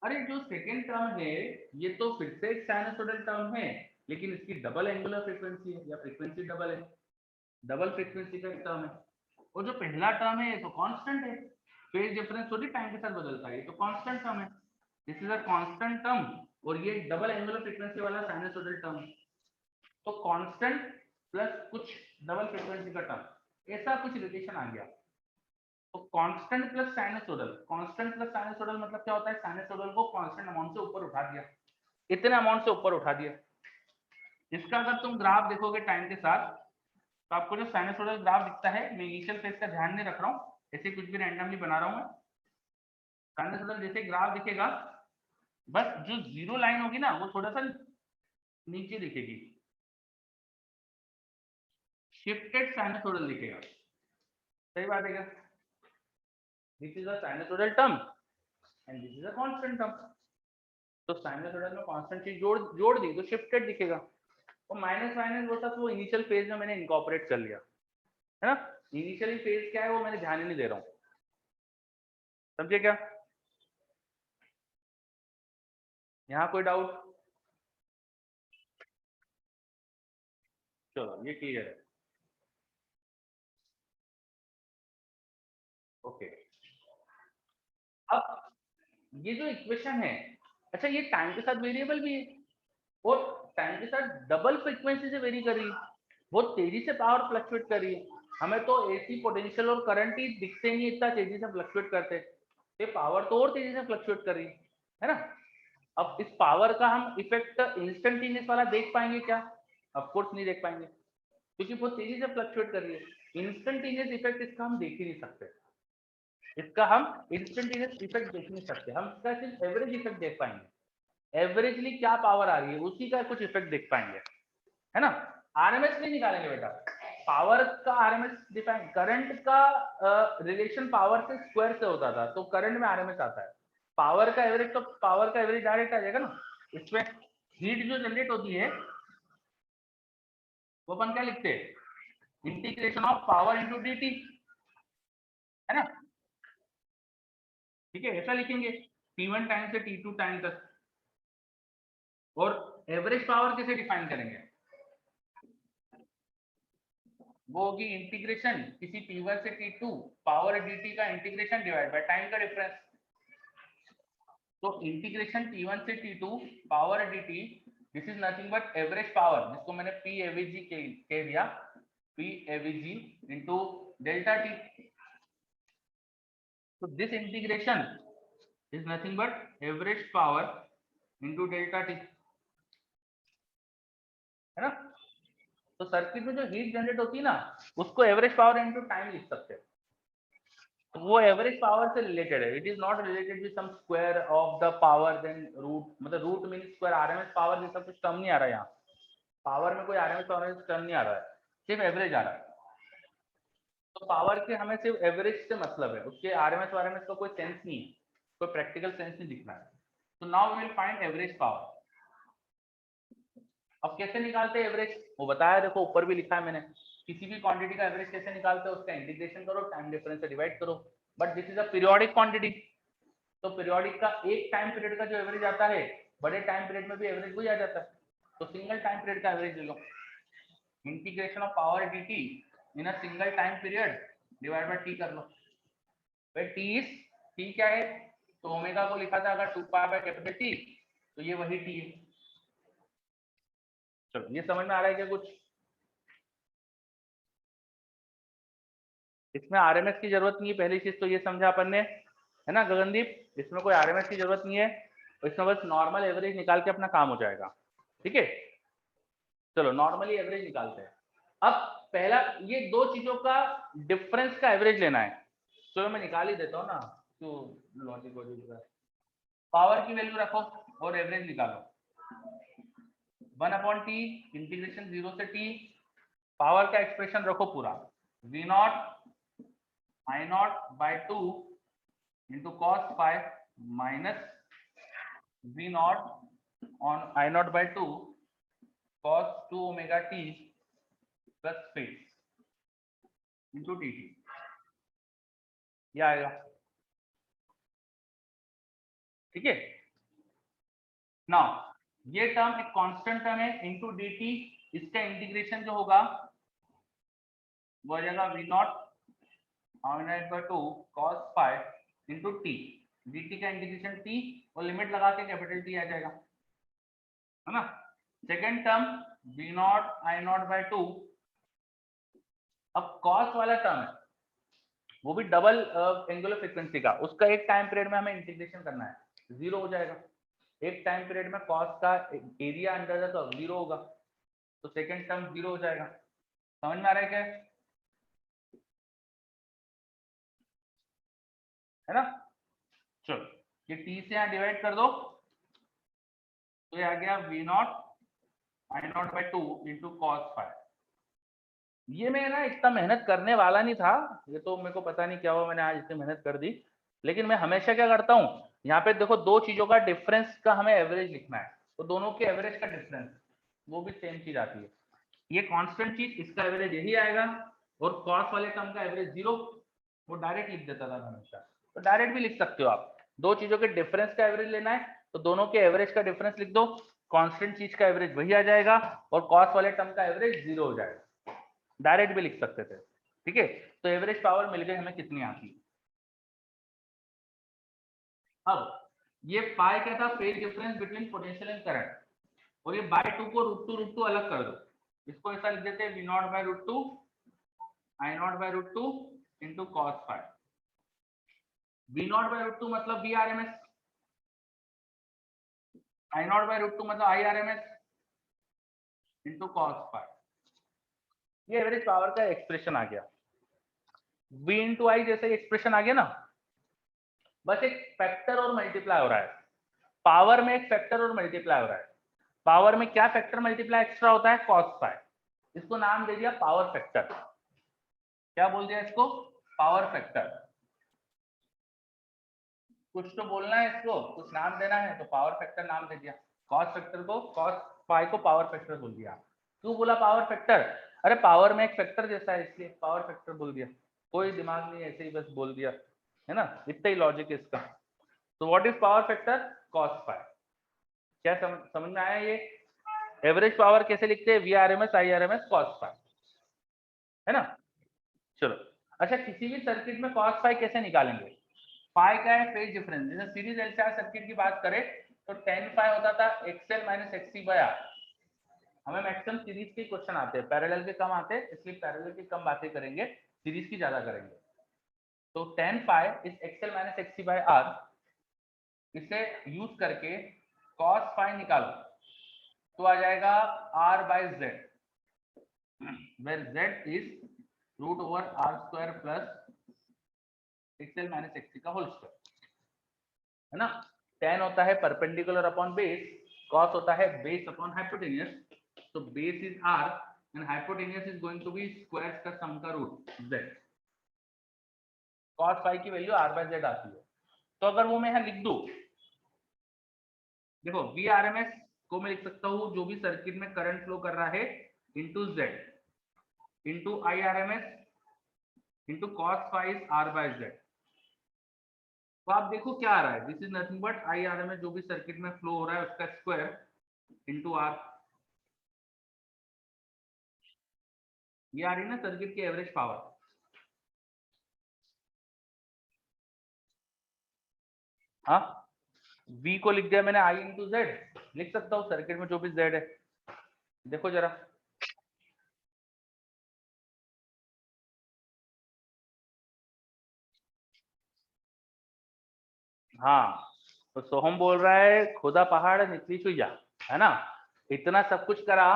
अरे जो सेकेंड टर्म है ये तो फिर से एक साइनसोइडल टर्म है, लेकिन इसकी डबल एंगुलर फ्रीक्वेंसी है या फ्रीक्वेंसी डबल है, डबल फ्रीक्वेंसी का एक टर्म है। और जो पहला टर्म है ये तो कांस्टेंट है, फेज डिफरेंस थोड़ी टाइम के साथ बदलता है, ये तो कांस्टेंट टर्म है, this is a constant term. और ये डबल एंगुलर फ्रीक्वेंसी वाला साइनसोइडल टर्म है। तो कांस्टेंट प्लस कुछ डबल फ्रीक्वेंसी का टर्म, ऐसा कुछ रिलेशन आ गया। तो constant plus sinusoidal, constant plus sinusoidal मतलब क्या होता है, साइनसोइडल को कांस्टेंट अमाउंट से ऊपर उठा दिया, इतने अमाउंट से ऊपर उठा दिया। इसका अगर तुम ग्राफ देखोगे टाइम के साथ तो आपको जो साइनसोइडल ग्राफ दिखता है, मैं इनिशियल फेज का ध्यान नहीं रख रहा हूँ, ऐसे कुछ भी रैंडमली बना रहा हूँ मैं। साइनसोइडल जैसे ग्राफ दिखेगा, बस जो जीरो लाइन होगी ना वो थोड़ा सा नीचे दिखेगी, शिफ्टेड साइनसोइडल दिखेगा, सही बात है क्या? This is a sinusoidal term and this is a constant term. तो साइनसोइडल में कांस्टेंट चीज जोड़ दी तो शिफ्टेड दिखेगा, और माइनस माइनस वो सब वो इनिशियल फेज में मैंने इनकॉर्पोरेट कर लिया है ना। इनिशियली फेज क्या है वो मैंने ध्यान ही नहीं दे रहा हूँ, समझे क्या? यहाँ कोई डाउट? चलो ये क्लियर है, ओके। अब ये जो इक्वेशन है, अच्छा ये टाइम के साथ वेरिएबल भी है और टाइम के साथ डबल फ्रीक्वेंसी से वेरी कर रही है, बहुत तेजी से पावर फ्लक्चुएट कर रही है। हमें तो एसी पोटेंशियल और करंट ही दिखते नहीं इतना तेजी से फ्लक्चुएट करते, ये पावर तो और तेजी से फ्लक्चुएट कर रही है ना। अब इस पावर का हम इफेक्ट इंस्टेंटेनियस वाला देख पाएंगे क्या? ऑफ कोर्स नहीं देख पाएंगे, क्योंकि बहुत तेजी से फ्लक्चुएट कर रही है। इंस्टेंटेनियस इफेक्ट इसका हम देख ही नहीं सकते, इसका हम इंस्टेंटेनियस इफेक्ट देख नहीं सकते, हम इसका सिर्फ एवरेज इफेक्ट देख पाएंगे, एवरेजली क्या पावर आ रही है उसी का कुछ इफेक्ट देख पाएंगे, है ना। आरएमएस नहीं निकालेंगे बेटा, पावर का आरएमएस डिफाइन, करंट का रिलेशन पावर से स्क्वायर से होता था, तो करंट में आरएमएस आता है। पावर का एवरेज तो पावर का एवरेज डायरेक्ट आ जाएगा ना। इसमें हीट जो जनरेट होती है वो अपन क्या लिखते हैं, integration of power into dt, है ना। ठीक है, ऐसा लिखेंगे T1 टाइम से T2 टाइम तक। और एवरेज पावर कैसे डिफाइन करेंगे, वो होगी इंटीग्रेशन किसी T1 से T2 पावर dt का इंटीग्रेशन डिवाइड बाय टाइम का डिफरेंस। तो इंटीग्रेशन T1 से T2 power dt, this is nothing but average power, जिसको मैंने P एवरेज कह दिया, P average into delta t। तो this integration is nothing but average power into delta t, है ना। तो सर्किट में जो हीट जनरेट होती है ना उसको एवरेज पावर इनटू टाइम लिख सकते हैं, तो वो एवरेज पावर से रिलेटेड है, it is not related with sum square of the power then root, मतलब root mean square, RMS power जैसा कुछ टर्म नहीं आ रहा है यहाँ, पावर में कोई आरएमएस पावर टर्म नहीं आ रहा है, सिर्फ एवरेज आ रहा है। तो पावर के हमें सिर्फ एवरेज से मतलब है, उसके आरएमएस आरएमएस का कोई सेंस नहीं है, कोई प्रैक्टिकल सेंस नहीं दिखना है। तो now we will find average power. अब कैसे निकालते हैं एवरेज, वो बताया, देखो ऊपर भी लिखा है मैंने, किसी भी क्वांटिटी का एवरेज कैसे निकालते हैं, उसका इंटीग्रेशन करो, टाइम डिफरेंस से डिवाइड करो। But this is a periodic quantity, तो पीरियोडिक का एक टाइम पीरियड का जो एवरेज आता है, बड़े टाइम पीरियड में भी एवरेज वही आ जाता है, तो सिंगल टाइम पीरियड का एवरेज ले लो, integration of power dt in a single time period divide by t कर लो। भाई t क्या है, तो ओमेगा को लिखा था अगर 2 पाई बाय कैपिटल T, तो ये वही t है। चलो ये समझ में आ रहा है क्या कुछ? इसमें आरएमएस की जरूरत नहीं है, पहली चीज तो ये समझा अपन ने, है ना गगनदीप, इसमें कोई आरएमएस की जरूरत नहीं है, इसमें बस नॉर्मल एवरेज निकाल के अपना काम हो जाएगा, ठीक है। चलो नॉर्मली एवरेज निकालते हैं। अब पहला ये दो चीजों का डिफरेंस का एवरेज लेना है, तो मैं निकाल ही देता हूँ ना, तो लॉजिक हो जाएगा। पावर की वैल्यू रखो और एवरेज निकालो, 1/t इंटीग्रेशन 0 से t, पावर का एक्सप्रेशन रखो पूरा, v naught I naught by 2 into cos 5 minus v naught on I naught by 2 cos 2 omega t plus phase into dt, ये आएगा, ठीक है। नाउ ये टर्म एक कांस्टेंट टर्म है इनटू dt, इसका इंटीग्रेशन जो होगा वो आ जाएगा v naught r / 2 cos phi into t, dt का इंटीग्रेशन t और लिमिट लगा के कैपिटल T आ जाएगा, है ना। Second term v naught I0/2, अब cos वाला टर्म है वो भी डबल एंगुलर फ्रीक्वेंसी का, उसका एक टाइम पीरियड में हमें इंटीग्रेशन करना है, जीरो हो जाएगा। एक टाइम पीरियड में कॉस का area under the curve zero होगा, तो सेकंड टर्म जीरो हो जाएगा। समझ में आ रहा है क्या, है ना। चलो ये t से यहाँ डिवाइड कर दो, तो ये आ गया v naught I0/2 into cos phi. ये मैं ना इतना मेहनत करने वाला नहीं था, ये तो मेरे को पता नहीं क्या हुआ, मैंने आज इतनी मेहनत कर दी। लेकिन मैं हमेशा क्या करता हूँ, यहाँ पे देखो दो चीजों का डिफरेंस का हमें एवरेज लिखना है, तो दोनों के एवरेज का डिफरेंस वो भी सेम चीज आती है। ये कांस्टेंट चीज, इसका एवरेज यही आएगा, और कॉस वाले टर्म का एवरेज जीरो, वो डायरेक्ट लिख देता था हमेशा, तो डायरेक्ट भी लिख सकते हो आप। दो चीजों के डिफरेंस का एवरेज लेना है तो दोनों के एवरेज का डिफरेंस लिख दो, कांस्टेंट चीज का एवरेज वही आ जाएगा और कॉस वाले टर्म का एवरेज जीरो हो जाएगा, डायरेक्ट भी लिख सकते थे। ठीक है, तो एवरेज पावर मिल गई हमें कितनी आती है। अब ये पाई क्या था, phase difference between potential and current, और ये बाय टू को √2 अलग कर दो, इसको ऐसा लिख देते हैं v0/√2 I0/√2 into cos phi. v0/√2 मतलब Vrms, I0/√2 मतलब Irms इंटू कॉस फाई। ये एवरेज पावर का एक्सप्रेशन आ गया। v इंटू आई जैसे एक्सप्रेशन आ गया ना, बस एक फैक्टर और मल्टीप्लाई हो रहा है, पावर में एक फैक्टर और मल्टीप्लाई हो रहा है। पावर में क्या फैक्टर मल्टीप्लाई एक्स्ट्रा होता है, कॉस फाई, इसको नाम दे दिया पावर फैक्टर। क्या बोल दिया इसको, पावर फैक्टर। कुछ तो बोलना है इसको, कुछ नाम देना है, तो पावर फैक्टर नाम दे दिया। कॉस फैक्टर को, कॉस फाई को पावर फैक्टर बोल दिया। क्यों बोला पावर फैक्टर, अरे पावर में एक फैक्टर जैसा है इसलिए पावर फैक्टर बोल दिया, कोई दिमाग नहीं, ऐसे ही बस बोल दिया, है ना, इतना ही लॉजिक है इसका। तो what is power factor, cos phi. क्या समझ में आया ये। एवरेज पावर कैसे लिखते हैं, Vrms Irms कॉस फाई, है ना। चलो अच्छा, किसी भी सर्किट में कॉस फाई कैसे निकालेंगे, फाई का है फेज डिफरेंस। जैसे सीरीज एलसीआर सर्किट की बात करें तो tan फाई होता था XL - XC/R। हमें मैक्सिमम सीरीज के क्वेश्चन आते हैं, पैरेलल के कम आते हैं, इसलिए पैरेलल की कम बातें करेंगे, सीरीज की ज्यादा करेंगे। तो tan phi is XL - XC/R, इसे यूज करके cos फाई निकालो तो आ जाएगा R/Z, where Z is √R² plus XL - XC का होल स्क्वायर, है ना। tan होता है परपेंडिकुलर अपॉन बेस, cos होता है बेस अपॉन हाइपोटेन्यूस, तो base is R and hypotenuse is going to be squares का सम का रूट Z। cos फाई की वैल्यू R/Z आती है, तो अगर वो मैं यहाँ लिख दूं, देखो Vrms को मैं लिख सकता हूँ जो भी सर्किट में करंट फ्लो कर रहा है into Z into Irms into cos phi R/Z। तो आप देखो क्या आ रहा है, this is nothing but Irms जो भी सर्किट में फ्लो हो रहा है उसका स्क्वायर इंटू R। ये आ रही है ना सर्किट की एवरेज पावर। हाँ, V को लिख दिया मैंने I इंटू Z, लिख सकता हूँ सर्किट में जो भी Z है, देखो जरा। हाँ, तो सोहम बोल रहा है खुदा पहाड़ निकली चुईया, है ना। इतना सब कुछ करा,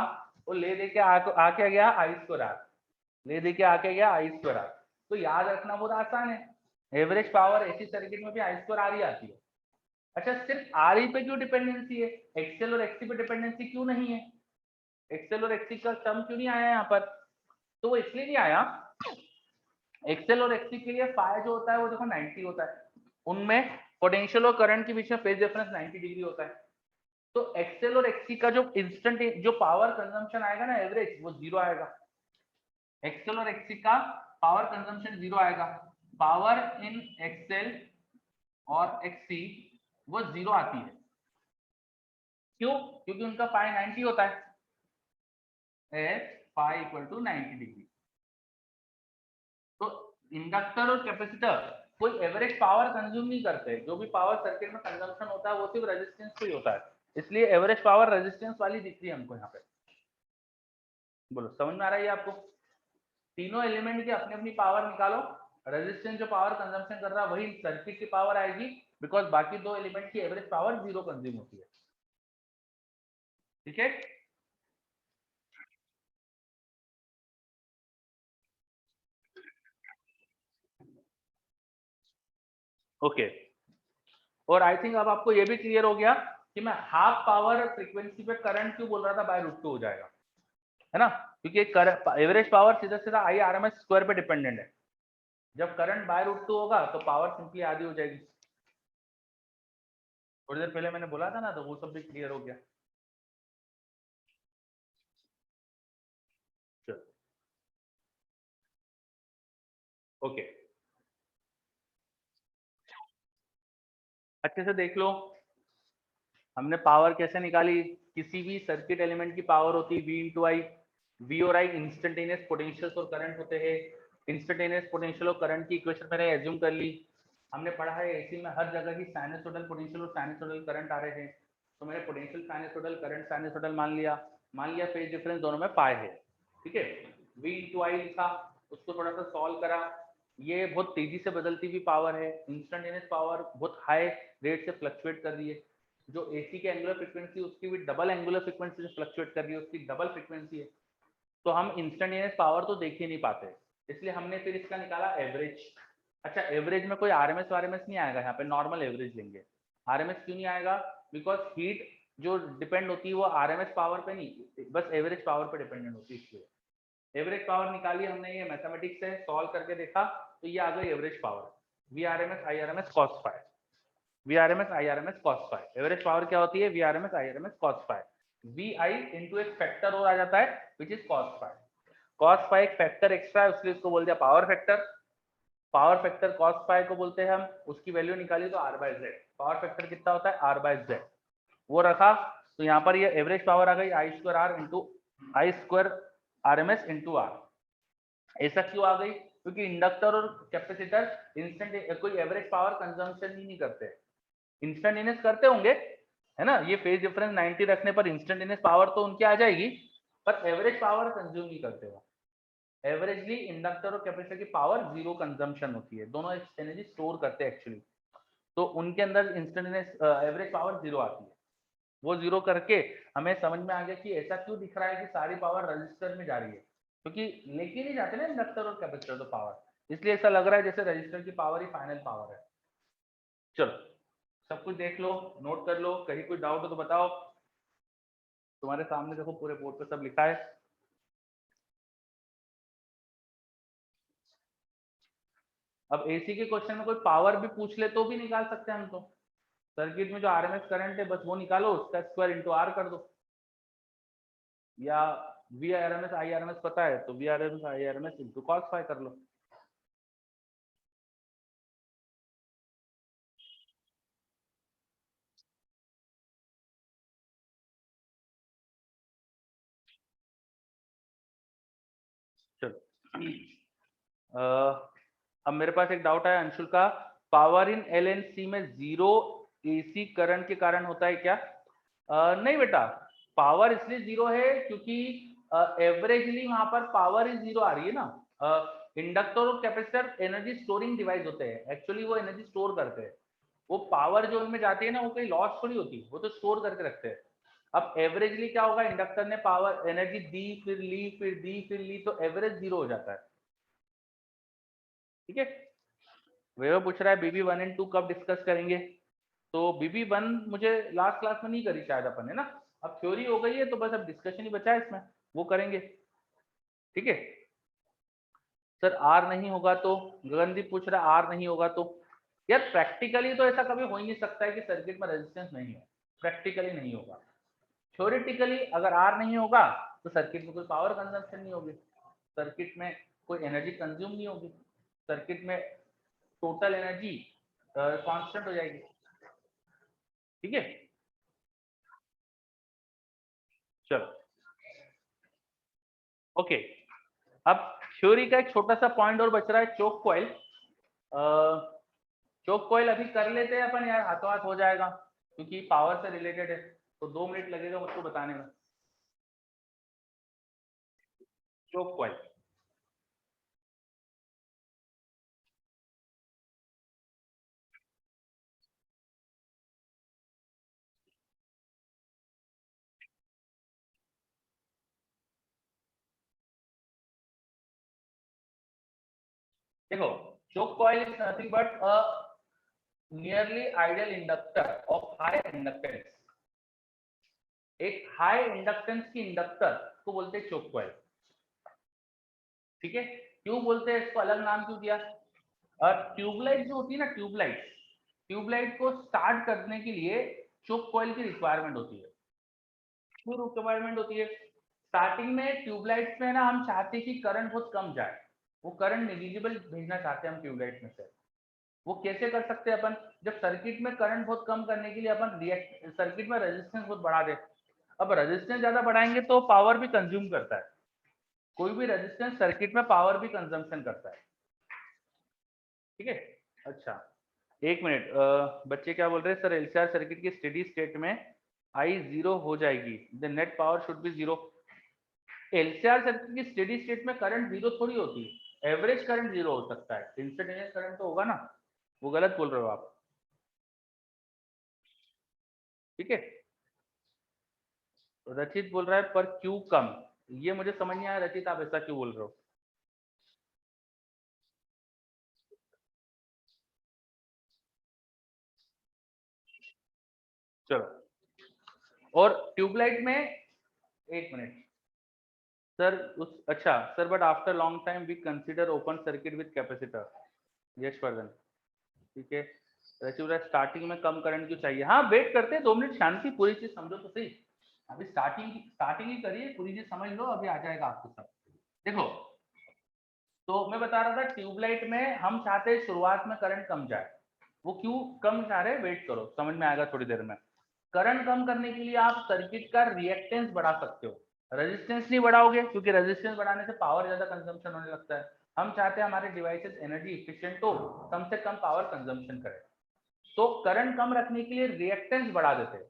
वो ले दे के आके गया I²R, ले दे के आके गया I²R। तो याद रखना बहुत आसान है, एवरेज पावर ऐसी सर्किट में भी I²R ही आती है। अच्छा, सिर्फ आर ई पे क्यों डिपेंडेंसी है, एक्सेल और एक्सी पे डिपेंडेंसी क्यों नहीं है, एक्सेल और एक्सी का टर्म क्यों नहीं आया यहाँ पर, तो वो इसलिए नहीं आया, एक्सेल और एक्सी के लिए फाई जो होता है वो देखो 90 होता है, उनमें पोटेंशियल और करंट के बीच में फेज डिफरेंस 90 डिग्री होता है। तो एक्सेल और एक्सी का जो इंस्टेंट जो पावर कंजम्पशन आएगा ना एवरेज, वो जीरो आएगा। एक्सेल और एक्सी का पावर कंजम्पशन जीरो आएगा, पावर इन एक्सेल और एक्सी वो जीरो आती है। क्यों? क्योंकि उनका फाई 90 होता है, if phi equal to 90 degree. तो इंडक्टर और कैपेसिटर कोई एवरेज पावर कंज्यूम नहीं करते, जो भी पावर सर्किट में कंजम्पशन होता है वो सिर्फ रेजिस्टेंस पे ही होता है, इसलिए एवरेज पावर रेजिस्टेंस वाली दिख रही है हमको यहाँ पे। बोलो समझ में आ रहा है आपको? तीनों एलिमेंट की अपनी अपनी पावर निकालो, रेजिस्टेंस जो पावर कंजम्पशन कर रहा है वही सर्किट की पावर आएगी, बिकॉज बाकी दो एलिमेंट की एवरेज पावर 0 कंज्यूम होती है। ठीक है, ओके। और आई थिंक अब आपको ये भी क्लियर हो गया कि मैं हाफ पावर फ्रीक्वेंसी पे करंट क्यों बोल रहा था, बाय रूट 2 हो जाएगा, है ना? क्योंकि एवरेज पावर सीधा सीधा I R M S square पे डिपेंडेंट है। जब करंट बाय रूट 2 होगा तो पावर सिंपली आधी हो जाएगी। थोड़ी देर पहले मैंने बोला था ना, तो वो सब भी क्लियर हो गया। ओके, अच्छे से देख लो, हमने पावर कैसे निकाली। किसी भी सर्किट एलिमेंट की पावर होती है V इंटू आई। V और I इंस्टेंटेनियस पोटेंशियल और करंट होते हैं। इंस्टेंटेनियस पोटेंशियल और करंट की इक्वेशन मैंने एज्यूम कर ली। हमने पढ़ा है एसी में हर जगह की साइनसोइडल पोटेंशियल और साइनसोइडल करंट आ रहे हैं, तो मैंने पोटेंशियल साइनसोइडल करंट साइनसोइडल मान लिया फेज डिफरेंस दोनों में पाए है। ठीक है, V इंटू आई लिखा, उसको थोड़ा सा सॉल्व करा। ये बहुत तेजी से बदलती हुई पावर है, इंस्टेंटेनियस पावर बहुत हाई रेट से फ्लक्चुएट कर रही है। जो एसी की एंगुलर फ्रीक्वेंसी उसकी भी डबल एंगुलर फ्रीक्वेंसी से फ्लक्चुएट कर रही है, उसकी डबल फ्रीक्वेंसी है, तो हम इंस्टेंटेनियस पावर तो देख ही नहीं पाते, इसलिए हमने फिर इसका निकाला एवरेज। अच्छा, एवरेज में कोई आरएमएस वारएमएस नहीं आएगा, यहाँ पे नॉर्मल एवरेज लेंगे। आरएमएस क्यों नहीं आएगा? बिकॉज हीट जो डिपेंड होती है वो आरएमएस पावर पे नहीं, बस एवरेज पावर पे डिपेंडेंट होती है, इसलिए एवरेज पावर निकाली हमने, ये मैथमेटिक्स से सॉल्व करके देखा, तो ये आ गई average power, V R M S I R M S cos phi. V R M S I R M S cos phi, average power क्या होती है? V R M S I R M S cos phi. V I into एक factor और आ जाता है which is cos phi. Cos phi एक factor extra है, उसलिए उसको बोल दिया power factor. Power factor cos five को बोलते हैं हम, उसकी वैल्यू निकाली तो R by Z. Power factor कितना होता है? आर बाय जेड, वो रखा, तो यहाँ पर ये एवरेज पावर आ गई I square R into I square R M S into R. ऐसा क्यों आ गई? क्योंकि इंडक्टर और कैपेसिटर इंस्टेंट कोई एवरेज पावर कंजम्पशन ही नहीं करते, इंस्टेंटेनियस करते होंगे, है ना? ये फेज डिफरेंस 90 रखने पर इंस्टेंटेनियस पावर तो उनकी आ जाएगी, पर एवरेज पावर कंज्यूम नहीं करते हो। एवरेजली इंडक्टर और कैपेसिटर की पावर 0 कंजम्पशन होती है, दोनों एनर्जी स्टोर करते हैं एक्चुअली, तो उनके अंदर इंस्टेंटेनियस एवरेज पावर 0 आती है। वो 0 करके हमें समझ में आ गया कि ऐसा क्यों दिख रहा है कि सारी पावर रजिस्टर में जा रही है, क्योंकि लेके नहीं जाते ना इंडक्टर और कैपेसिटर तो पावर, इसलिए ऐसा लग रहा है जैसे रजिस्टर की पावर ही फाइनल पावर है। चलो सब कुछ देख लो, नोट कर लो, कहीं कोई डाउट हो तो बताओ। तुम्हारे सामने देखो पूरे बोर्ड पे सब लिखा है। अब एसी के क्वेश्चन में कोई पावर भी पूछ ले तो भी निकाल सकते हैं हम तो। सर्किट में जो आरएमएस करंट है बस वो निकालो, उसका स्क्वायर इंटू आर कर दो, या V R M S I R M S पता है तो V R M S I R M S into cos phi कर लो। चलो अब मेरे पास एक डाउट है अंशुल का, power in L and C में 0 एसी करंट के कारण होता है क्या? नहीं बेटा, पावर इसलिए 0 है क्योंकि एवरेजली वहां पर पावर ही 0 आ रही है ना। इंडक्टर और कैपेसिटर एनर्जी स्टोरिंग डिवाइस होते हैं, एक्चुअली वो एनर्जी स्टोर करते हैं, वो पावर जो उनमें जाती है ना वो कोई लॉस थोड़ी होती, वो तो स्टोर करके रखते हैं। अब एवरेजली क्या होगा, इंडक्टर ने पावर एनर्जी दी फिर ली फिर दी फिर ली, तो एवरेज 0 हो जाता है। ठीक है, वैभव पूछ रहा है बीबी 1 एंड 2 कब डिस्कस करेंगे? तो बीबी 1 मुझे लास्ट क्लास में नहीं करी शायद अपन, है ना? अब थ्योरी हो गई है तो बस अब डिस्कशन ही बचा है इसमें, वो करेंगे। ठीक है सर, आर नहीं होगा तो? गगनदीप पूछ रहा है आर नहीं होगा तो? यार प्रैक्टिकली तो ऐसा कभी हो ही नहीं सकता है कि सर्किट में रेजिस्टेंस नहीं है, प्रैक्टिकली नहीं होगा। थ्योरेटिकली अगर आर नहीं होगा तो सर्किट में कोई पावर कंजम्पशन नहीं होगी, सर्किट में कोई एनर्जी कंज्यूम नहीं होगी, सर्किट में टोटल एनर्जी कांस्टेंट हो जाएगी। ठीक है, चलो ओके, अब थ्योरी का एक छोटा सा पॉइंट और बच रहा है, चोक कॉइल। चोक कॉइल अभी कर लेते हैं अपन यार, हाथों हाथ हो जाएगा क्योंकि पावर से रिलेटेड है, तो 2 मिनट लगेगा मुझको बताने में। चोक कॉइल, देखो choke coil is nothing but a nearly ideal inductor of high inductance। एक हाई इंडक्टेंस की इंडक्टर को बोलते हैं चोक कॉइल, ठीक है। क्यों बोलते हैं इसको, अलग नाम क्यों दिया? ट्यूबलाइट जो होती है ना, ट्यूबलाइट को स्टार्ट करने के लिए चोक कॉइल की रिक्वायरमेंट होती है। क्यों रिक्वायरमेंट होती है? स्टार्टिंग में ट्यूबलाइट में ना हम चाहते हैं कि करंट बहुत कम जाए, वो करंट नेग्लिजिबल भेजना चाहते हैं हम ट्यूबलाइट में से। वो कैसे कर सकते हैं अपन? जब सर्किट में करंट बहुत कम करने के लिए अपन सर्किट में रेजिस्टेंस बहुत बढ़ा दे। अब रेजिस्टेंस ज्यादा बढ़ाएंगे तो पावर भी कंज्यूम करता है, कोई भी रेजिस्टेंस सर्किट में पावर भी कंजम्पशन करता है, ठीक है। अच्छा, एक मिनट, बच्चे क्या बोल रहे हैं? सर एलसीआर सर्किट की स्टेडी स्टेट में आई जीरो हो जाएगी, the net power should be zero. LCR circuit की स्टेडी स्टेट में करंट जीरो थोड़ी होती है, एवरेज करंट जीरो हो सकता है, इंस्टेंटेनियस करंट तो होगा ना, वो गलत बोल रहे हो आप, ठीक है। रचित बोल रहा है पर क्यू कम, ये मुझे समझ नहीं आया रचित, आप ऐसा क्यों बोल रहे हो? चलो, और ट्यूबलाइट में, एक मिनट सर, उस अच्छा sir, but after long time we consider open circuit with capacitor, Yash Vardhan, ठीक है। रचित स्टार्टिंग में कम करंट क्यों चाहिए? हाँ वेट करते हैं 2 मिनट, शांति, पूरी चीज समझो तो सही। अभी स्टार्टिंग ही करिए, पूरी चीज समझ लो, अभी आ जाएगा आपको सब। देखो, तो मैं बता रहा था ट्यूबलाइट में हम चाहते हैं शुरुआत में करंट कम जाए, वो क्यों कम जा रहे हैं वेट करो, समझ में आएगा थोड़ी देर में। करंट कम करने के लिए आप सर्किट का रिएक्टेंस बढ़ा सकते हो, रेजिस्टेंस नहीं बढ़ाओगे क्योंकि रेजिस्टेंस बढ़ाने से पावर ज्यादा कंजम्पशन होने लगता है। हम चाहते हैं हमारे डिवाइसेस एनर्जी इफिशिएंट हो, कम से कम पावर कंजम्पशन करे, तो करंट कम रखने के लिए रिएक्टेंस बढ़ा देते हैं,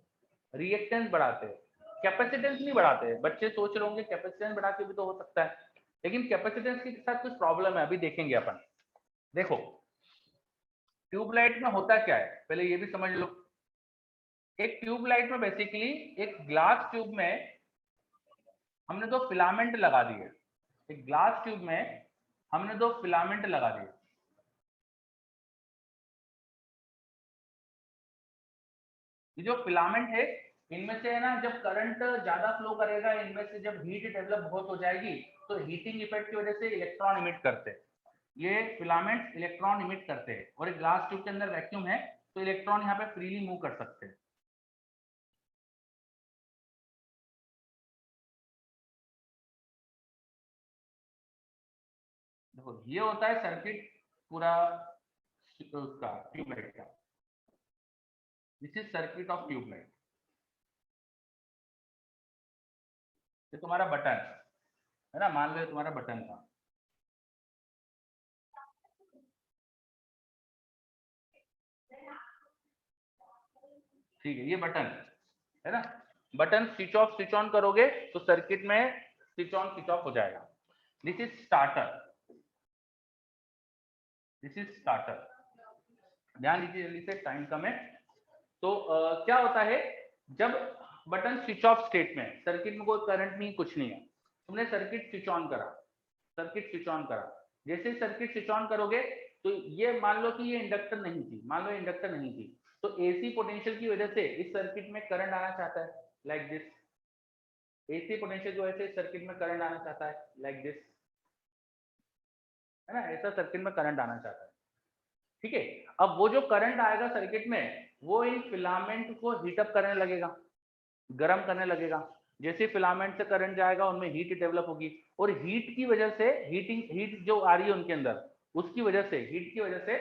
रिएक्टेंस बढ़ाते हैं, कैपेसिटेंस नहीं बढ़ाते। बच्चे सोच रहे होंगे कैपेसिटेंस बढ़ा के भी तो हो सकता है, लेकिन कैपेसिटेंस के साथ कुछ प्रॉब्लम है, अभी देखेंगे अपन। देखो ट्यूबलाइट में होता क्या है, पहले ये भी समझ लो। एक ट्यूबलाइट में बेसिकली एक ग्लास ट्यूब में हमने दो फिलामेंट लगा दिए, एक ग्लास ट्यूब में हमने दो फिलामेंट लगा दिए। ये जो फिलामेंट है, इनमें से है ना, जब करंट ज्यादा फ्लो करेगा, इनमें से जब हीट डेवलप बहुत हो जाएगी तो हीटिंग इफेक्ट की वजह से इलेक्ट्रॉन इमिट करते हैं, ये फिलामेंट इलेक्ट्रॉन इमिट करते हैं, और एक ग्लास ट्यूब के अंदर वैक्यूम है तो इलेक्ट्रॉन यहाँ पे फ्रीली मूव कर सकते हैं। देखो ये होता है सर्किट पूरा उसका ट्यूबलाइट का, this is circuit of tubelight. ये तुम्हारा बटन है ना, मान लो ये तुम्हारा बटन था, ठीक है, ये बटन है ना, बटन स्विच ऑन करोगे तो सर्किट में स्विच ऑन स्विच ऑफ हो जाएगा। This is starter, this is starter, ध्यान दीजिए जल्दी से, टाइम कम है। तो क्या होता है, जब बटन स्विच ऑफ स्टेट में, सर्किट में कोई करंट नहीं कुछ नहीं है, तुमने सर्किट स्विच ऑन करा, सर्किट स्विच ऑन करा, जैसे सर्किट स्विच ऑन करोगे तो ये मान लो कि ये इंडक्टर नहीं थी, मान लो इंडक्टर नहीं थी, तो एसी पोटेंशियल की वजह से इस सर्किट में करंट आना चाहता है, लाइक दिस, एसी पोटेंशियल की वजह से इस सर्किट में करंट आना चाहता है, लाइक दिस, है ना, ऐसा सर्किट में करंट आना चाहता है, ठीक है। अब वो जो करंट आएगा सर्किट में, वो इन फिलामेंट को हीटअप करने लगेगा, गर्म करने लगेगा। जैसे फिलामेंट से करंट जाएगा उनमें हीट डेवलप होगी, और हीट की वजह से, हीट जो आ रही है उनके अंदर, उसकी वजह से, हीट की वजह से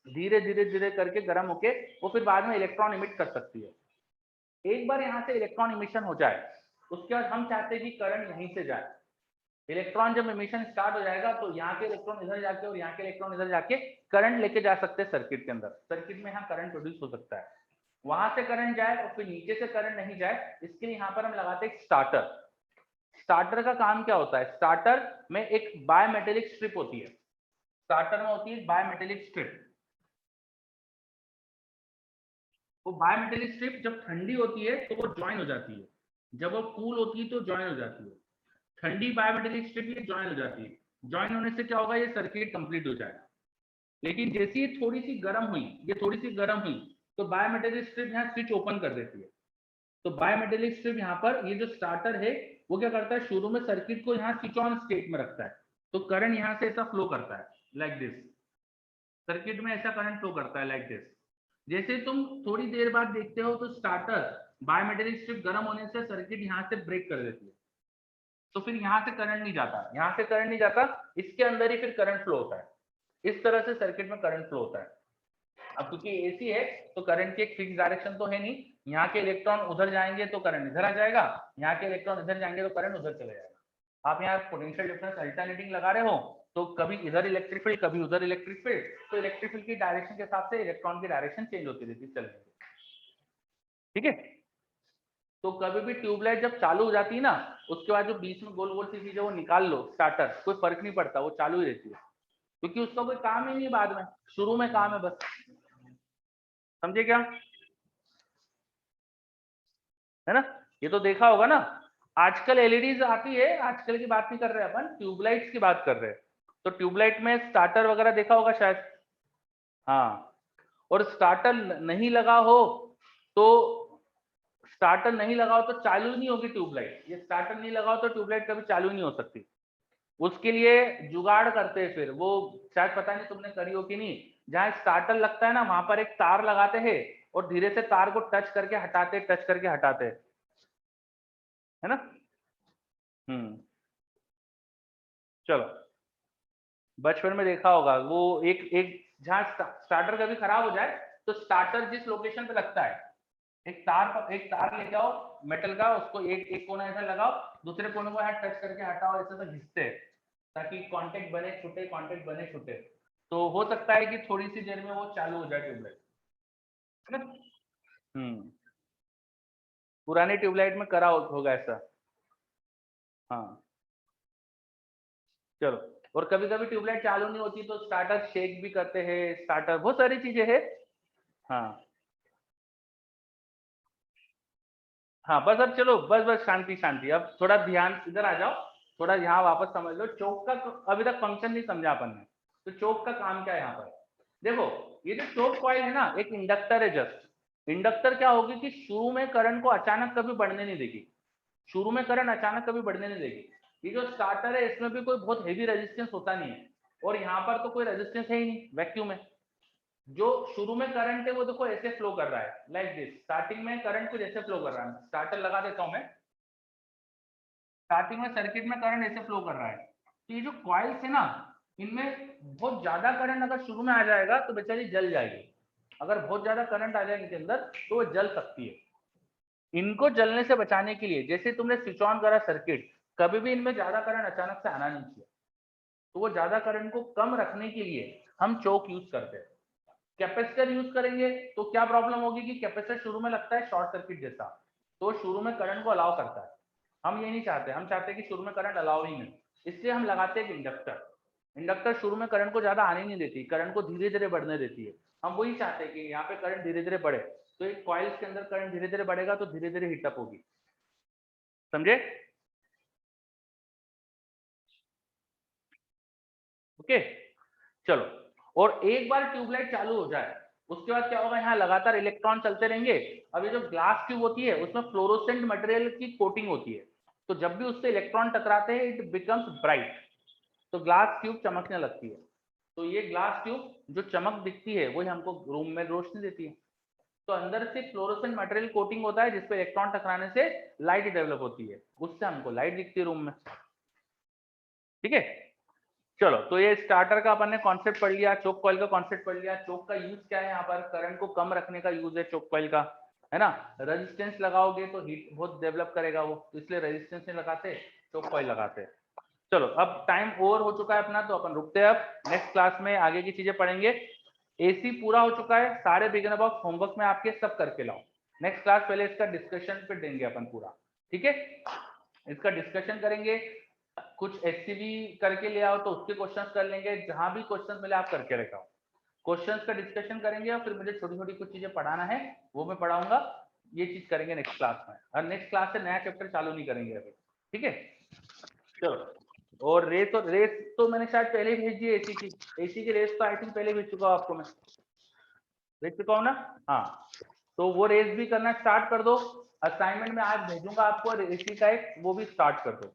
धीरे धीरे धीरे करके गर्म होके वो फिर बाद में इलेक्ट्रॉन इमिट कर सकती है। एक बार यहाँ से इलेक्ट्रॉन इमिशन हो जाए, उसके बाद हम चाहते हैं कि करंट यहीं से जाए। इलेक्ट्रॉन जब एमिशन स्टार्ट हो जाएगा तो यहाँ के इलेक्ट्रॉन इधर जाके और यहाँ के इलेक्ट्रॉन इधर जाके करंट लेके जा सकते हैं सर्किट के अंदर। सर्किट में यहाँ करंट प्रोड्यूस हो सकता है, वहां से करंट जाए और फिर नीचे से करंट नहीं जाए, इसके लिए यहाँ पर हम लगाते हैं स्टार्टर। स्टार्टर का काम क्या होता है? स्टार्टर में एक बायमेटेलिक स्ट्रिप होती है, स्टार्टर में होती है बायमेटेलिक स्ट्रिप। वो बायमेटेलिक स्ट्रिप जब ठंडी होती है तो वो ज्वाइन हो जाती है, जब वो कूल होती है तो ज्वाइन हो जाती है। ठंडी बायमेटेलिक स्ट्रिप ये ज्वाइन हो जाती है, ज्वाइन होने से क्या होगा? ये सर्किट कंप्लीट हो जाएगा। लेकिन जैसे ये थोड़ी सी गर्म हुई, ये थोड़ी सी गर्म हुई, तो बायोमेटेलिक स्ट्रिप यहाँ स्विच ओपन कर देती है। तो बायोमेटेलिक स्ट्रिप यहाँ पर ये जो स्टार्टर है वो क्या करता है? शुरू में सर्किट को यहाँ स्विच ऑन स्टेट में रखता है, तो करंट यहाँ से ऐसा फ्लो करता है लाइक दिस। सर्किट में ऐसा करंट फ्लो करता है लाइक दिस। जैसे तुम थोड़ी देर बाद देखते हो तो स्टार्टर बायोमेटेलिक स्ट्रिप गर्म होने से सर्किट यहाँ से ब्रेक कर देती है, तो फिर यहाँ से करंट नहीं जाता, यहाँ से करंट नहीं जाता, इसके अंदर ही फिर करंट फ्लो होता है। इस तरह से सर्किट में करंट फ्लो होता है। अब क्योंकि एसी है तो करंट की एक फिक्स डायरेक्शन तो है नहीं, यहाँ के इलेक्ट्रॉन उधर जाएंगे तो करंट इधर आ जाएगा, यहाँ के इलेक्ट्रॉन इधर जाएंगे तो करंट उधर चले जाएगा। आप यहाँ पोटेंशियल डिफरेंस अल्टरनेटिंग लगा रहे हो तो कभी इधर इलेक्ट्रिक फील्ड कभी उधर इलेक्ट्रिक फील्ड, तो इलेक्ट्रिक फील्ड की डायरेक्शन के हिसाब से इलेक्ट्रॉन की डायरेक्शन चेंज होती रहती है चलने की। ठीक है, तो कभी भी ट्यूबलाइट जब चालू हो जाती है ना, उसके बाद जो बीच में गोल गोल सी चीज है वो निकाल लो स्टार्टर, कोई फर्क नहीं पड़ता, वो चालू ही रहती है, क्योंकि उसका कोई काम ही नहीं बाद में, शुरू में काम है बस। समझे क्या? है ना? ये तो देखा होगा ना, आजकल एलईडीज आती है, आजकल की बात नहीं कर रहे अपन, ट्यूबलाइट्स की बात कर रहे हैं। तो ट्यूबलाइट में स्टार्टर वगैरह देखा होगा शायद। हाँ, और स्टार्टर नहीं लगा हो तो, स्टार्टर नहीं लगा हो तो चालू नहीं होगी ट्यूबलाइट। ये स्टार्टर नहीं लगा हो तो ट्यूबलाइट कभी चालू नहीं हो सकती। उसके लिए जुगाड़ करते हैं फिर वो, शायद पता नहीं तुमने करी हो कि नहीं, जहां स्टार्टर लगता है ना वहां पर एक तार लगाते हैं और धीरे से तार को टच करके हटाते, टच करके हटाते, है ना? चलो, बचपन में देखा होगा वो, एक एक जहां स्टार्टर कभी खराब हो जाए तो स्टार्टर जिस लोकेशन पे लगता है, एक तार लेके आओ मेटल का, उसको एक एक कोना ऐसा लगाओ, दूसरे कोने को यहाँ टच करके हटाओ, ऐसे तो घिसते हैं ताकि कांटेक्ट बने छूटे, कांटेक्ट बने छूटे, तो हो सकता है कि थोड़ी सी देर में वो चालू हो जाए ट्यूबलाइट, है ना? पुरानी ट्यूबलाइट में करा होगा ऐसा। हाँ, चलो, और कभी कभी ट्यूबलाइट चालू नहीं होती तो स्टार्टर शेक भी करते हैं, स्टार्टर, बहुत सारी चीजें हैं। हाँ हाँ, बस अब चलो, बस बस शांति शांति, अब थोड़ा ध्यान इधर आ जाओ, थोड़ा यहाँ वापस समझ लो। चोक का अभी तक फंक्शन नहीं समझा अपन ने, तो चोक का काम क्या है यहाँ पर? देखो, ये जो चोक कॉइल है ना, एक इंडक्टर है जस्ट। इंडक्टर क्या होगी कि शुरू में करंट को अचानक कभी बढ़ने नहीं देगी, शुरू में करंट अचानक कभी बढ़ने नहीं देगी। ये जो स्टार्टर है इसमें भी कोई बहुत हेवी रेजिस्टेंस होता नहीं है, और यहाँ पर तो कोई रेजिस्टेंस है ही नहीं वैक्यूम में। जो शुरू में करंट है वो देखो ऐसे फ्लो कर रहा है लाइक दिस, स्टार्टिंग में करंट कुछ ऐसे फ्लो कर रहा है, स्टार्टर लगा देता हूं मैं, स्टार्टिंग में सर्किट में करंट ऐसे फ्लो कर रहा है। तो ये जो कॉइल्स है ना, इनमें बहुत ज्यादा करंट अगर शुरू में आ जाएगा तो बेचारी जल जाएगी, अगर बहुत ज्यादा करंट आ जाए इनके अंदर तो वो जल सकती है। इनको जलने से बचाने के लिए, जैसे तुमने स्विच ऑन करा सर्किट, कभी भी इनमें ज्यादा करंट अचानक से आना नहीं चाहिए, तो वो ज्यादा करंट को कम रखने के लिए हम चोक यूज करते हैं। कैपेसिटर यूज करेंगे तो क्या प्रॉब्लम होगी कि कैपेसिटर शुरू में लगता है शॉर्ट सर्किट जैसा, तो शुरू में करंट को अलाउ करता है, हम ये नहीं चाहते, हम चाहते हैं कि शुरू में करंट अलाउ ही नहीं, इसलिए हम लगाते हैं इंडक्टर। इंडक्टर शुरू में करंट को ज्यादा आने नहीं देती, करंट को धीरे धीरे बढ़ने देती है, हम वही चाहते हैं कि यहाँ पे करंट धीरे धीरे बढ़े, तो एक कॉइल्स के अंदर करंट धीरे धीरे बढ़ेगा तो धीरे धीरे हीटअप होगी। समझे? ओके, चलो, और एक बार ट्यूबलाइट चालू हो जाए उसके बाद क्या होगा, यहाँ लगातार इलेक्ट्रॉन चलते रहेंगे। अब ये जो ग्लास ट्यूब होती है उसमें फ्लोरोसेंट मटेरियल की कोटिंग होती है, तो जब भी उससे इलेक्ट्रॉन टकराते हैं इट बिकम्स ब्राइट, तो ग्लास ट्यूब चमकने लगती है। तो ये ग्लास ट्यूब जो चमक दिखती है वही हमको रूम में रोशनी देती है। तो अंदर से फ्लोरोसेंट मटेरियल कोटिंग होता है जिसपे इलेक्ट्रॉन टकराने से लाइट डेवलप होती है, उससे हमको लाइट दिखती है रूम में। ठीक है, चलो, तो ये स्टार्टर का अपन ने कॉन्सेप्ट पढ़ लिया, चोक कॉइल का कॉन्सेप्ट पढ़ लिया, चोक का यूज क्या है, यहाँ पर करंट को कम रखने का यूज है चोक कॉइल का, है ना। रेजिस्टेंस लगाओगे तो हीट बहुत डेवलप करेगा वो, तो इसलिए रेजिस्टेंस नहीं लगाते, चोक कॉइल लगाते। चलो अब टाइम ओवर हो चुका है अपना, तो अपन रुकते हैं। अब नेक्स्ट क्लास में आगे की चीजें पढ़ेंगे। एसी पूरा हो चुका है, सारे बिगिनर बॉक्स होमवर्क में आपके सब करके लाओ। नेक्स्ट क्लास पहले इसका डिस्कशन पे देंगे अपन पूरा, ठीक है। इसका डिस्कशन करेंगे, कुछ एससीबी करके ले आओ तो उसके क्वेश्चंस कर लेंगे, जहां भी क्वेश्चंस मिले आप करके रखाओ। क्वेश्चंस का डिस्कशन करेंगे और फिर मुझे छोटी छोटी कुछ चीजें पढ़ाना है, वो मैं पढ़ाऊंगा। ये चीज करेंगे नेक्स्ट क्लास में, और नेक्स्ट क्लास से नया चैप्टर चालू नहीं करेंगे अभी, ठीक है। चलो, और रेस तो मैंने शायद पहले ही भेज दी है एसी की। एसी की रेस तो आई थिंक पहले भेज चुका हूँ आपको मैं, भेज चुका हूँ ना। हाँ, तो वो रेस भी करना स्टार्ट कर दो। असाइनमेंट में आज भेजूंगा आपको एसी का एक, वो भी स्टार्ट कर दो।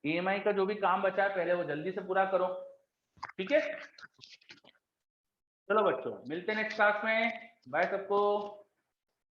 ईएमआई का जो भी काम बचा है पहले वो जल्दी से पूरा करो, ठीक है। चलो बच्चों, मिलते हैं नेक्स्ट क्लास में, बाय सबको।